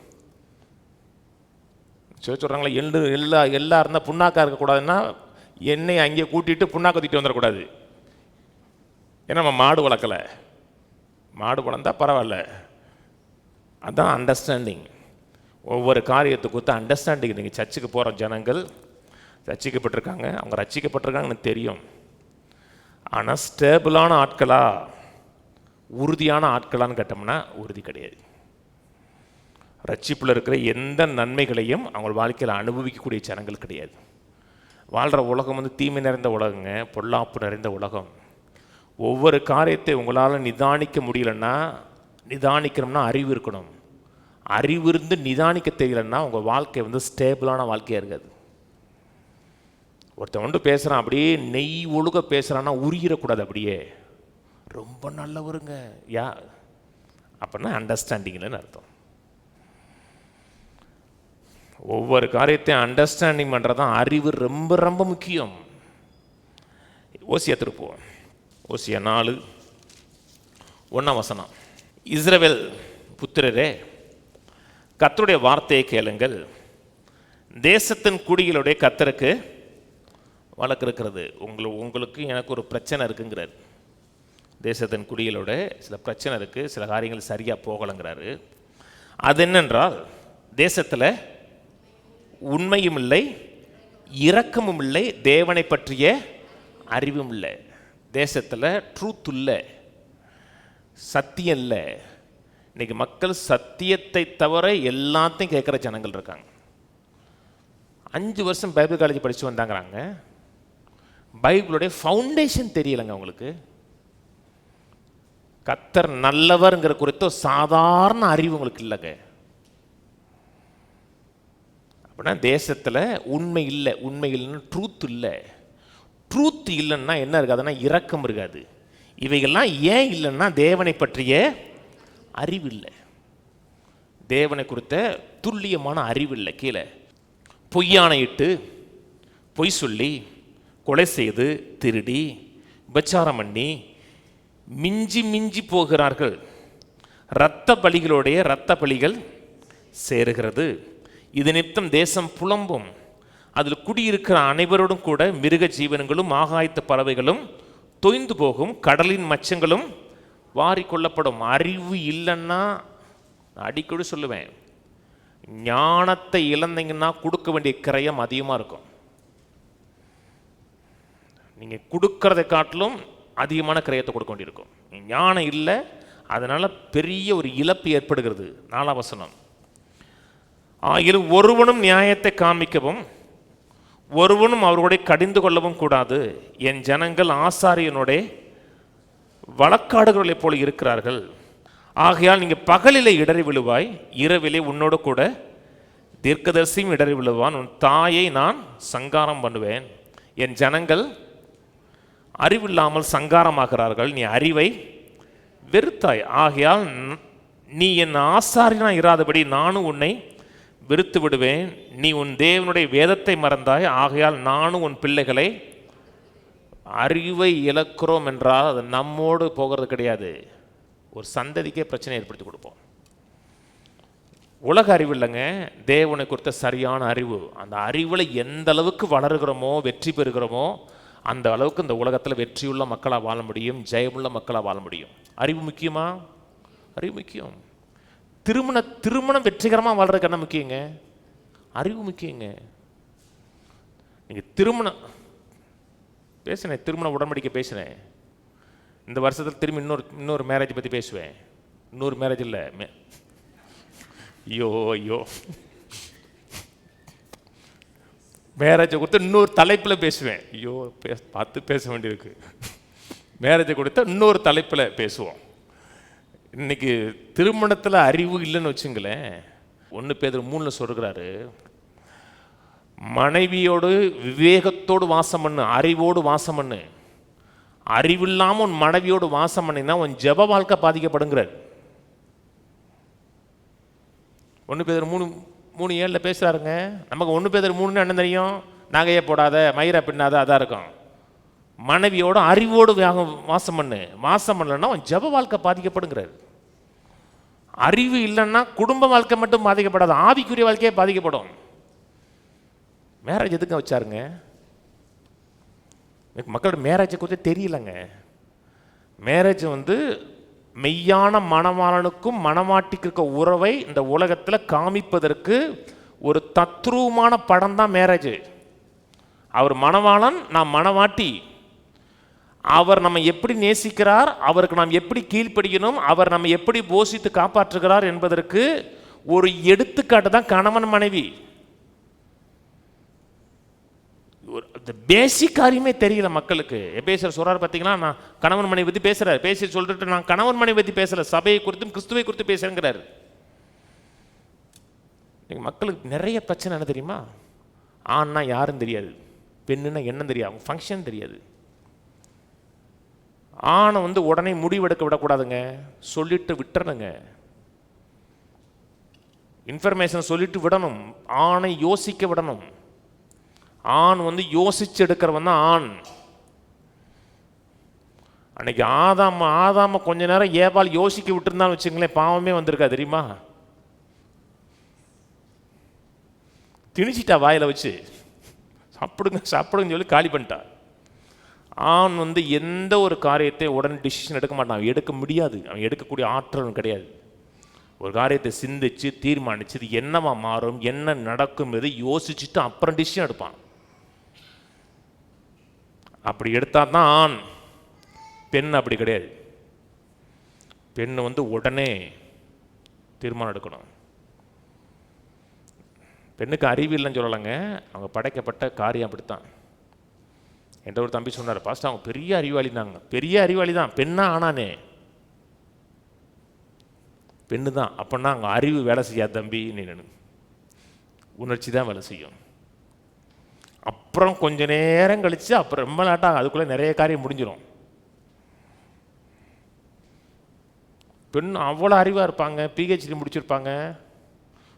சொல்கிறாங்களா, எல்லா இருந்தால் புண்ணாக்கா இருக்கக்கூடாதுன்னா எண்ணெய் அங்கே கூட்டிகிட்டு புண்ணாக்க தூக்கிட்டு வந்துடக்கூடாது. ஏன்னா நம்ம மாடு வளர்க்கலை, மாடு வளர்ந்தா பரவாயில்ல. அதுதான் அண்டர்ஸ்டாண்டிங். ஒவ்வொரு காரியத்துக்கு கொடுத்து அண்டர்ஸ்டாண்டிங். நீங்கள் சர்ச்சுக்கு போகிற ஜனங்கள் ரட்சிக்கப்பட்டிருக்காங்க, அவங்க ரட்சிக்கப்பட்டிருக்காங்கன்னு தெரியும். ஆனால் ஸ்டேபிளான ஆட்களா, உறுதியான ஆட்களான்னு கேட்டோம்னா உறுதி கிடையாது. ரட்சிப்பில் இருக்கிற எந்த நன்மைகளையும் அவங்க வாழ்க்கையில் அனுபவிக்கக்கூடிய ஜனங்கள் கிடையாது. வாழ்கிற உலகம் தீமை நிறைந்த உலகங்க, பொல்லாப்பு நிறைந்த உலகம். ஒவ்வொரு காரியத்தை உங்களால் நிதானிக்க முடியலன்னா, நிதானிக்கணும்னா அறிவு இருக்கணும். அறிவு இருந்து நிதானிக்க தெரியலன்னா உங்கள் வாழ்க்கை ஸ்டேபிளான வாழ்க்கையாக இருக்காது. ஒருத்தன் பேசுகிறான், அப்படியே நெய் ஒழுக பேசுகிறான்னா உருகிடக்கூடாது. அப்படியே ரொம்ப நல்லவருங்க யா அப்படின்னா அண்டர்ஸ்டாண்டிங்லன்னு அர்த்தம். ஒவ்வொரு காரியத்தையும் அண்டர்ஸ்டாண்டிங் பண்ணுறது தான் அறிவு ரொம்ப ரொம்ப முக்கியம். ஓசியா திருப்போம். ஓசியா 4:1. இஸ்ரவேல் புத்திரரே, கர்த்தருடைய வார்த்தையை கேளுங்கள். தேசத்தின் குடிகளுடைய கர்த்தருக்கு வழக்கு இருக்கிறது. உங்களுக்கு எனக்கு ஒரு பிரச்சனை இருக்குங்கிறார். தேசத்தின் குடிகளோட சில பிரச்சனை இருக்குது, சில காரியங்கள் சரியாக போகலைங்கிறாரு. அது என்னென்றால், தேசத்தில் உண்மையும் இல்லை, இரக்கமும் இல்லை, தேவனை பற்றிய அறிவும் இல்லை. தேசத்தில் ட்ரூத் இல்லை, சத்தியம் இல்லை. இன்றைக்கி மக்கள் சத்தியத்தை தவிர எல்லாத்தையும் கேட்குற ஜனங்கள் இருக்காங்க. 5 வருஷம் பைபிள் காலேஜ் படித்து வந்தாங்கிறாங்க, பைபிளுடைய ஃபவுண்டேஷன் தெரியலைங்க அவங்களுக்கு. கர்த்தர் நல்லவர்ங்கிற குறித்த சாதாரண அறிவு உங்களுக்கு இல்லைங்க. அப்படின்னா தேசத்தில் உண்மை இல்லை, உண்மை இல்லைன்னு ட்ரூத் இல்லை. ட்ரூத் இல்லைன்னா என்ன இருக்காதுன்னா இரக்கம் இருக்காது. இவைகள்லாம் ஏன் இல்லைன்னா தேவனை பற்றிய அறிவு இல்லை, தேவனை குறித்த துல்லியமான அறிவு இல்லை. கீழே பொய்யானையிட்டு, பொய் சொல்லி, கொலை செய்து, திருடி, உபச்சாரம் பண்ணி மிஞ்சி மிஞ்சி போகிறார்கள். இரத்த பலிகளுடைய இரத்த பலிகள் சேருகிறது. இது நிமித்தம் தேசம் புலம்பும், அதில் குடியிருக்கிற அனைவரோடும் கூட மிருக ஜீவனங்களும் ஆகாயத்து பறவைகளும் தொய்ந்து போகும், கடலின் மச்சங்களும் வாரி கொள்ளப்படும். அறிவு இல்லைன்னா, அடிக்கடி சொல்லுவேன், ஞானத்தை இழந்தீங்கன்னா கொடுக்க வேண்டிய கிரயம் அதிகமாக இருக்கும். நீங்கள் கொடுக்கறதை காட்டிலும் அதிகமான கிரயத்தை கொடுக்க வேண்டியிருக்கும். ஞானம் இல்லை, அதனால் பெரிய ஒரு இழப்பு ஏற்படுகிறது. 4ஆம் வசனம். ஆகிலும் ஒருவனும் நியாயத்தை காமிக்கவும் ஒருவனும் அவர்களுடைய கடிந்து கொள்ளவும் கூடாது. என் ஜனங்கள் ஆசாரியனுடைய வழக்காடுகளைப் போல இருக்கிறார்கள். ஆகையால் நீங்கள் பகலிலே இடறி விழுவாய், இரவிலே உன்னோடு கூட தீர்க்கதரிசியும் இடறி விழுவான். உன் தாயை நான் சங்காரம் பண்ணுவேன். என் ஜனங்கள் அறிவில்லாமல் சங்காரமாகிறார்கள், நீ அறிவை வெறுத்தாய். ஆகையால் நீ என் ஆசாரியனாக இராதபடி நானும் உன்னை வெறுத்து விடுவேன். நீ உன் தேவனுடைய வேதத்தை மறந்தாய், ஆகையால் நானும் உன் பிள்ளைகளை. அறிவை இழக்கிறோம் என்றால் அது நம்மோடு போகிறது கிடையாது, ஒரு சந்ததிக்கே பிரச்சனை ஏற்படுத்தி கொடுப்போம். உலக அறிவு இல்லைங்க, தேவனை குறித்த சரியான அறிவு. அந்த அறிவில் எந்த அளவுக்கு வளருகிறோமோ, வெற்றி பெறுகிறோமோ, அந்த அளவுக்கு இந்த உலகத்தில் வெற்றியுள்ள மக்களாக வாழ முடியும், ஜெயமுள்ள மக்களாக வாழ முடியும். அறிவு முக்கியமா? அறிவு முக்கியம். திருமணம் வெற்றிகரமாக வாழ்றதுக்கு என்ன முக்கியங்க? அறிவு முக்கியங்க. நீங்கள் பேசினேன், திருமண உடன்படிக்கை பேசினேன். இந்த வருஷத்தில் திரும்பி இன்னொரு மேரேஜ் பற்றி பேசுவேன். இன்னொரு மேரேஜ் இல்லை, ஐயோ மேரேஜை கொடுத்து இன்னொரு தலைப்பில் பேசுவேன். ஐயோ பார்த்து பேச வேண்டியிருக்கு. மேரேஜை கொடுத்தா இன்னொரு தலைப்பில் பேசுவோம். இன்னைக்கு திருமணத்தில் அறிவு இல்லைன்னு வச்சுங்களேன். 1 பேதுரு 3 சொல்கிறாரு, மனைவியோடு விவேகத்தோடு வாசம் பண்ணு, அறிவோடு வாசம் பண்ணு. அறிவில்லாமல் உன் மனைவியோடு வாசம் பண்ணினா உன் ஜெப வாழ்க்கை பாதிக்கப்படுங்கிறார். 1 பேதுரு 3:7 பேசுகிறாருங்க. நமக்கு 1 பேதுரு 3 என்ன தெரியும்? நகையை போடாத, மயிரை பின்னாத, அதான் இருக்கும். மனைவியோட அறிவோடு வாசம் பண்ணு. வாசம் பண்ணலன்னா அவன் ஜெப வாழ்க்கை பாதிக்கப்படுங்கிறார். அறிவு இல்லைன்னா குடும்ப வாழ்க்கை மட்டும் பாதிக்கப்படாது, ஆவிக்குரிய வாழ்க்கையே பாதிக்கப்படும். மேரேஜ் எதுக்கு வச்சாருங்க? மக்களோட மேரேஜை குறித்து தெரியலங்க. மேரேஜ் மெய்யான மணவாளனுக்கும் மணவாட்டிக்கு இருக்க உறவை இந்த உலகத்தில் காமிப்பதற்கு ஒரு தத்ரூபமான படம் தான் மேரேஜ். அவர் மணவாளன், நான் மணவாட்டி. அவர் நம்ம எப்படி நேசிக்கிறார், அவருக்கு நாம் எப்படி கீழ்ப்படியணும், அவர் நம்ம எப்படி போஷித்து காப்பாற்றுகிறார் என்பதற்கு ஒரு எடுத்துக்காட்டு தான் கணவன் மனைவி. பேசிக் காரியமே தெரியல மக்களுக்கு. எபேசியர் சொல்றாரு பார்த்தீங்களா, நான் கணவன் மனைவி பற்றி பேசுறாரு. பேசி சொல்லிட்டு நான் கணவன் மனைவி பற்றி பேசல, சபையை குறித்தும் கிறிஸ்துவை குறித்து பேசுறேங்கிறார். மக்களுக்கு நிறைய பிரச்சனை என்ன தெரியுமா? ஆண்னா யாரும் தெரியாது, பெண்ணுன்னா என்ன தெரியாது, அவங்க ஃபங்க்ஷன் தெரியாது. ஆணை உடனே முடிவெடுக்க விடக்கூடாதுங்க, சொல்லிட்டு விட்டுறணுங்க. இன்ஃபர்மேஷன் சொல்லிட்டு விடணும், ஆணை யோசிக்க விடணும். ஆண் யோசிச்சு எடுக்கிறவன் தான் ஆண். அன்னைக்கு ஆதாம கொஞ்ச நேரம் ஏவாள் யோசிக்க விட்டுருந்தான்னு வச்சுங்களேன், பாவமே வந்திருக்கா தெரியுமா? திணிச்சிட்டா வாயில வச்சு, சாப்பிடுங்கன்னு சொல்லி காலி பண்ணிட்டா. ஆண் எந்த ஒரு காரியத்தை உடனே டிசிஷன் எடுக்க மாட்டான், அவன் எடுக்க முடியாது, அவன் எடுக்கக்கூடிய ஆற்றலும் கிடையாது. ஒரு காரியத்தை சிந்திச்சு தீர்மானிச்சு இது என்னவா மாறும், என்ன நடக்கும், எது யோசிச்சுட்டு அப்புறம் டிசிஷன் எடுப்பான். அப்படி எடுத்தா தான் ஆண். பெண் அப்படி கிடையாது. பெண் உடனே தீர்மானம் எடுக்கணும். பெண்ணுக்கு அறிவு இல்லைன்னு சொல்லலைங்க, அவங்க படைக்கப்பட்ட காரியம் அப்படித்தான். என்ற ஒரு தம்பி சொன்னார், பாஸ்டர் அவங்க பெரிய அறிவாளி தாங்க. பெரிய அறிவாளி தான், பெண்ணா ஆனானே பெண்ணு தான். அப்படின்னா அவங்க அறிவு வேலை செய்யாது தம்பி, நீ உணர்ச்சி தான் வேலை செய்யும். அப்புறம் கொஞ்ச நேரம் கழிச்சு அப்புறம் ரொம்ப நாட்டாக அதுக்குள்ளே நிறைய காரியம் முடிஞ்சிடும். பெண் அவ்வளோ அறிவாக இருப்பாங்க, பிஹெச்டி முடிச்சிருப்பாங்க,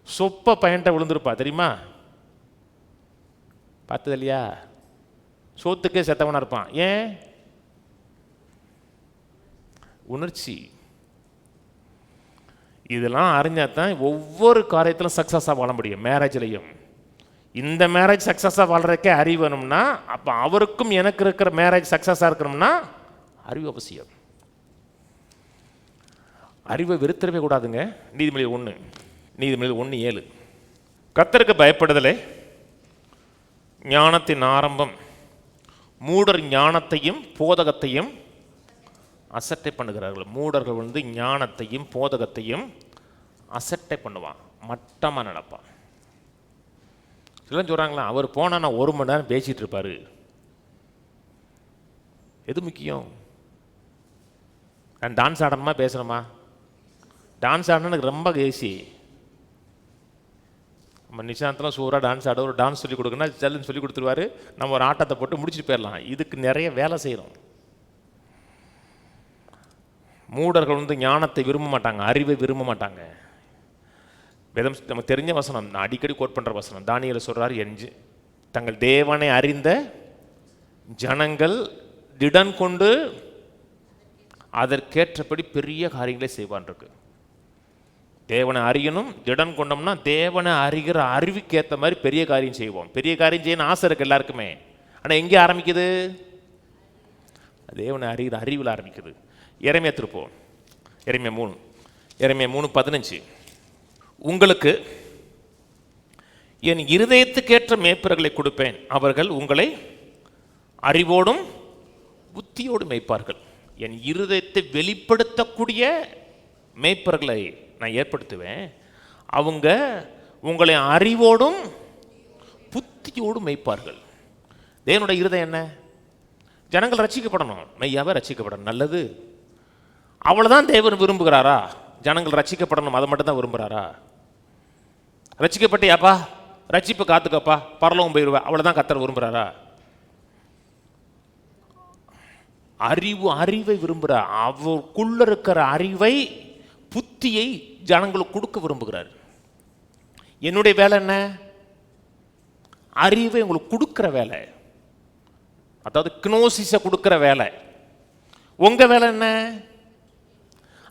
சொப்ப பையன்ட்ட விழுந்திருப்பா தெரியுமா? பார்த்தது இல்லையா? சோத்துக்கே செத்தவனா இருப்பான். ஏன்? உணர்ச்சி. இதெல்லாம் அறிஞ்சாதான் ஒவ்வொரு காரியத்திலும் சக்சஸாக வாழ முடியும். மேரேஜ்லையும் இந்த மேரேஜ் சக்சஸாக வாழ்றதுக்கே அறிவு வேணும்னா, அப்போ அவருக்கும் எனக்கு இருக்கிற மேரேஜ் சக்சஸாக இருக்கணும்னா அறிவு அவசியம். அறிவை வெறுத்தரவே கூடாதுங்க. நீதிமொழி 1:7 கர்த்தருக்கு பயப்படுதலே ஞானத்தின் ஆரம்பம், மூடர் ஞானத்தையும் போதகத்தையும் அசட்டை பண்ணுகிறார்கள். மூடர்கள் ஞானத்தையும் போதகத்தையும் அசட்டை பண்ணுவான், மட்டமாக நடப்பான். சிலர் சொல்கிறாங்களா, அவர் போனால் நான் 1 மணி நேரம் பேசிகிட்டு இருப்பார். எது முக்கியம்? நான் டான்ஸ் ஆடணுமா பேசுகிறோமா? டான்ஸ் ஆடணும் எனக்கு ரொம்ப ஈஸி. நம்ம நிஷாந்தெலாம் சூறாக டான்ஸ் ஆட, ஒரு டான்ஸ் சொல்லி கொடுக்குன்னா ஜல்லுன்னு சொல்லி கொடுத்துருவாரு, நம்ம ஒரு ஆட்டத்தை போட்டு முடிச்சுட்டு போயிடலாம். இதுக்கு நிறைய வேலை செய்கிறோம். மூடர்கள் ஞானத்தை விரும்ப மாட்டாங்க, அறிவை விரும்ப மாட்டாங்க. வேதம் நமக்கு தெரிஞ்ச வசனம், நான் அடிக்கடி கோட் பண்ணுற வசனம், தானியேல் சொல்கிறார், தங்கள் தேவனை அறிந்த ஜனங்கள் திடன் கொண்டு அதற்கேற்றபடி பெரிய காரியங்களை செய்வான் இருக்கு. தேவனை அறியணும், திடன் கொண்டோம்னா தேவனை அறிகிற அறிவுக்கேற்ற மாதிரி பெரிய காரியம் செய்வோம். பெரிய காரியம் செய்யணும் ஆசை இருக்கு எல்லாருக்குமே. ஆனால் எங்கே ஆரம்பிக்குது? தேவனை அறிகிற அறிவில் ஆரம்பிக்குது. எரேமியா திருப்போம், எரேமியா 3:15 உங்களுக்கு என் இருதயத்துக்கேற்ற மேய்ப்பர்களை கொடுப்பேன், அவர்கள் உங்களை அறிவோடும் புத்தியோடு மேய்ப்பார்கள். என் இருதயத்தை வெளிப்படுத்தக்கூடிய மேய்ப்பர்களை நான் ஏற்படுத்துவேன், அவங்க உங்களை அறிவோடும் புத்தியோடும் மேய்ப்பார்கள். தேவனுடைய இருதயம் என்ன? ஜனங்கள் ரட்சிக்கப்படணும், மெய்யாவே ரட்சிக்கப்படணும், நல்லது. அவ்வளோதான் தேவன் விரும்புகிறாரா? ஜனங்கள் ரட்சிக்கப்படணும், அதை மட்டும் தான் விரும்புகிறாரா? ரட்சிக்கப்பட்டியாப்பா, ரட்சிப்பு காத்துக்கப்பா, பரலோகம் போயிடுவா, அவ்வளோதான் கர்த்தர் விரும்புகிறாரா? அறிவை விரும்புகிறார். அவருக்குள்ள இருக்கிற அறிவை, புத்தியை ஜனங்களுக்கு கொடுக்க விரும்புகிறார். என்னுடைய வேலை என்ன? அறிவை உங்களுக்கு கொடுக்குற வேலை, அதாவது கினோசிஸை கொடுக்குற வேலை. உங்க வேலை என்ன?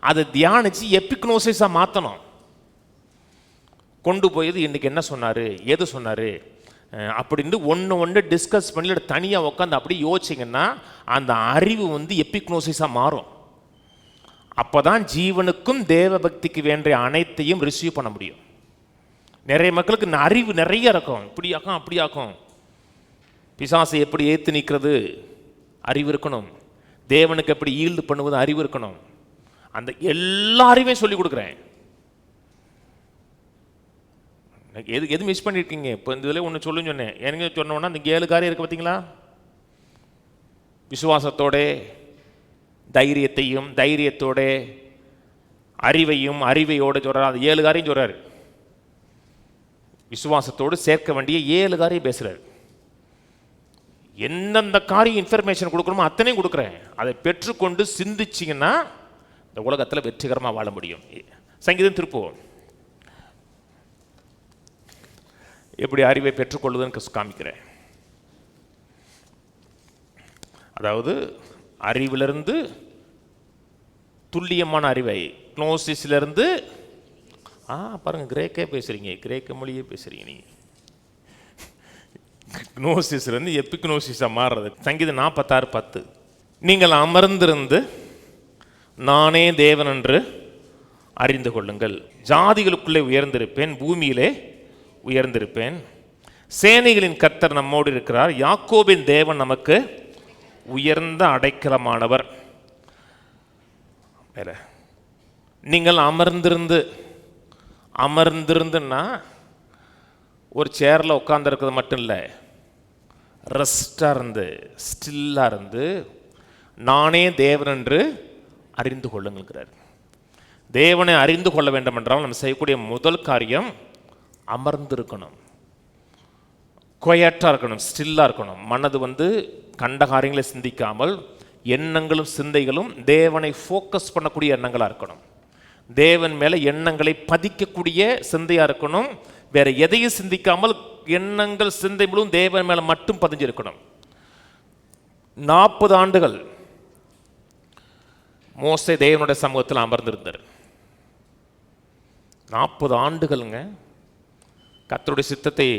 அதை தியானிச்சு எபிக்னோசிஸா மாற்றணும். கொண்டு போயது இன்னைக்கு என்ன சொன்னார், எது சொன்னார் அப்படின்னு ஒன்று டிஸ்கஸ் பண்ணி தனியாக உட்காந்து அப்படி யோசிச்சிங்கன்னா அந்த அறிவு எபிக்னோசிஸாக மாறும். அப்போ தான் ஜீவனுக்கும் தேவ பக்திக்கு வேண்டிய அனைத்தையும் ரிசீவ் பண்ண முடியும். நிறைய மக்களுக்கு அறிவு நிறைய இருக்கும், இப்படியாக்கும் அப்படியாக்கும். பிசாசை எப்படி ஏற்று நிற்கிறது அறிவு இருக்கணும், தேவனுக்கு எப்படி ஈல்டு பண்ணுவது அறிவு இருக்கணும். அந்த எல்லா அறிவையும் சொல்லி கொடுக்குறேன். எது மிஸ் பண்ணியிருக்கீங்க? இப்போ இந்த இதில் ஒன்று சொல்லுன்னு சொன்னேன். எனக்கு சொன்னோன்னா அந்த 7 காரியம் இருக்குது பார்த்தீங்களா? விசுவாசத்தோட தைரியத்தோட அறிவையோடு சொல்கிறார். அது 7 காரியம் சொல்கிறார். விசுவாசத்தோடு சேர்க்க வேண்டிய 7 காரியம் பேசுகிறார். எந்தெந்த காரியம் இன்ஃபர்மேஷன் கொடுக்கணுமோ அத்தனையும் கொடுக்குறேன். அதை பெற்றுக்கொண்டு சிந்திச்சிங்கன்னா இந்த உலகத்தில் வெற்றிகரமாக வாழ முடியும். சங்கீதம் திருப்புவோம். எப்படி அறிவை பெற்றுக்கொள்வதுன்னு காமிக்கிறேன். அதாவது அறிவிலிருந்து துல்லியமான அறிவை, க்னோசிஸ்லேருந்து பாருங்கள் கிரேக்கே பேசுகிறீங்க, கிரேக்க மொழியே பேசுகிறீங்க நீங்கள். க்னோசிஸ்லேருந்து எபிக்னோசிஸாக மாறுறது. சங்கீதம் 46:10 நீங்கள் அமர்ந்திருந்து நானே தேவன் என்று அறிந்து கொள்ளுங்கள். ஜாதிகளுக்குள்ளே உயர்ந்திருப்பேன், பூமியிலே உயர்ந்திருப்பேன். சேனைகளின் கர்த்தர் நம்மோடு இருக்கிறார், யாக்கோபின் தேவன் நமக்கு உயர்ந்த அடைக்கலமானவர். நீங்கள் அமர்ந்திருந்துன்னா ஒரு சேரில் உட்காந்துருக்கிறது மட்டும் இல்லை, ரெஸ்டாக இருந்து ஸ்டில்லாக இருந்து நானே தேவன் என்று அறிந்து கொள்ளுங்கிறார். தேவனை அறிந்து கொள்ள வேண்டும் என்றால் நம்ம செய்யக்கூடிய முதல் காரியம் அமர்ந்திருக்கணும், குவையட்டாக இருக்கணும், ஸ்டில்லாக இருக்கணும். மனது கண்ட காரியங்களை சிந்திக்காமல் எண்ணங்களும் சிந்தைகளும் தேவனை ஃபோக்கஸ் பண்ணக்கூடிய எண்ணங்களாக இருக்கணும். தேவன் மேலே எண்ணங்களை பதிக்கக்கூடிய சிந்தையாக இருக்கணும். வேற எதையும் சிந்திக்காமல் எண்ணங்கள் சிந்தை முழுவதும் தேவன் மேலே மட்டும் பதிஞ்சிருக்கணும். 40 ஆண்டுகள் மோசே தேவனுடைய சமூகத்தில் அமர்ந்திருந்தார். 40 ஆண்டுகள்ங்க கர்த்தருடைய சித்தத்தை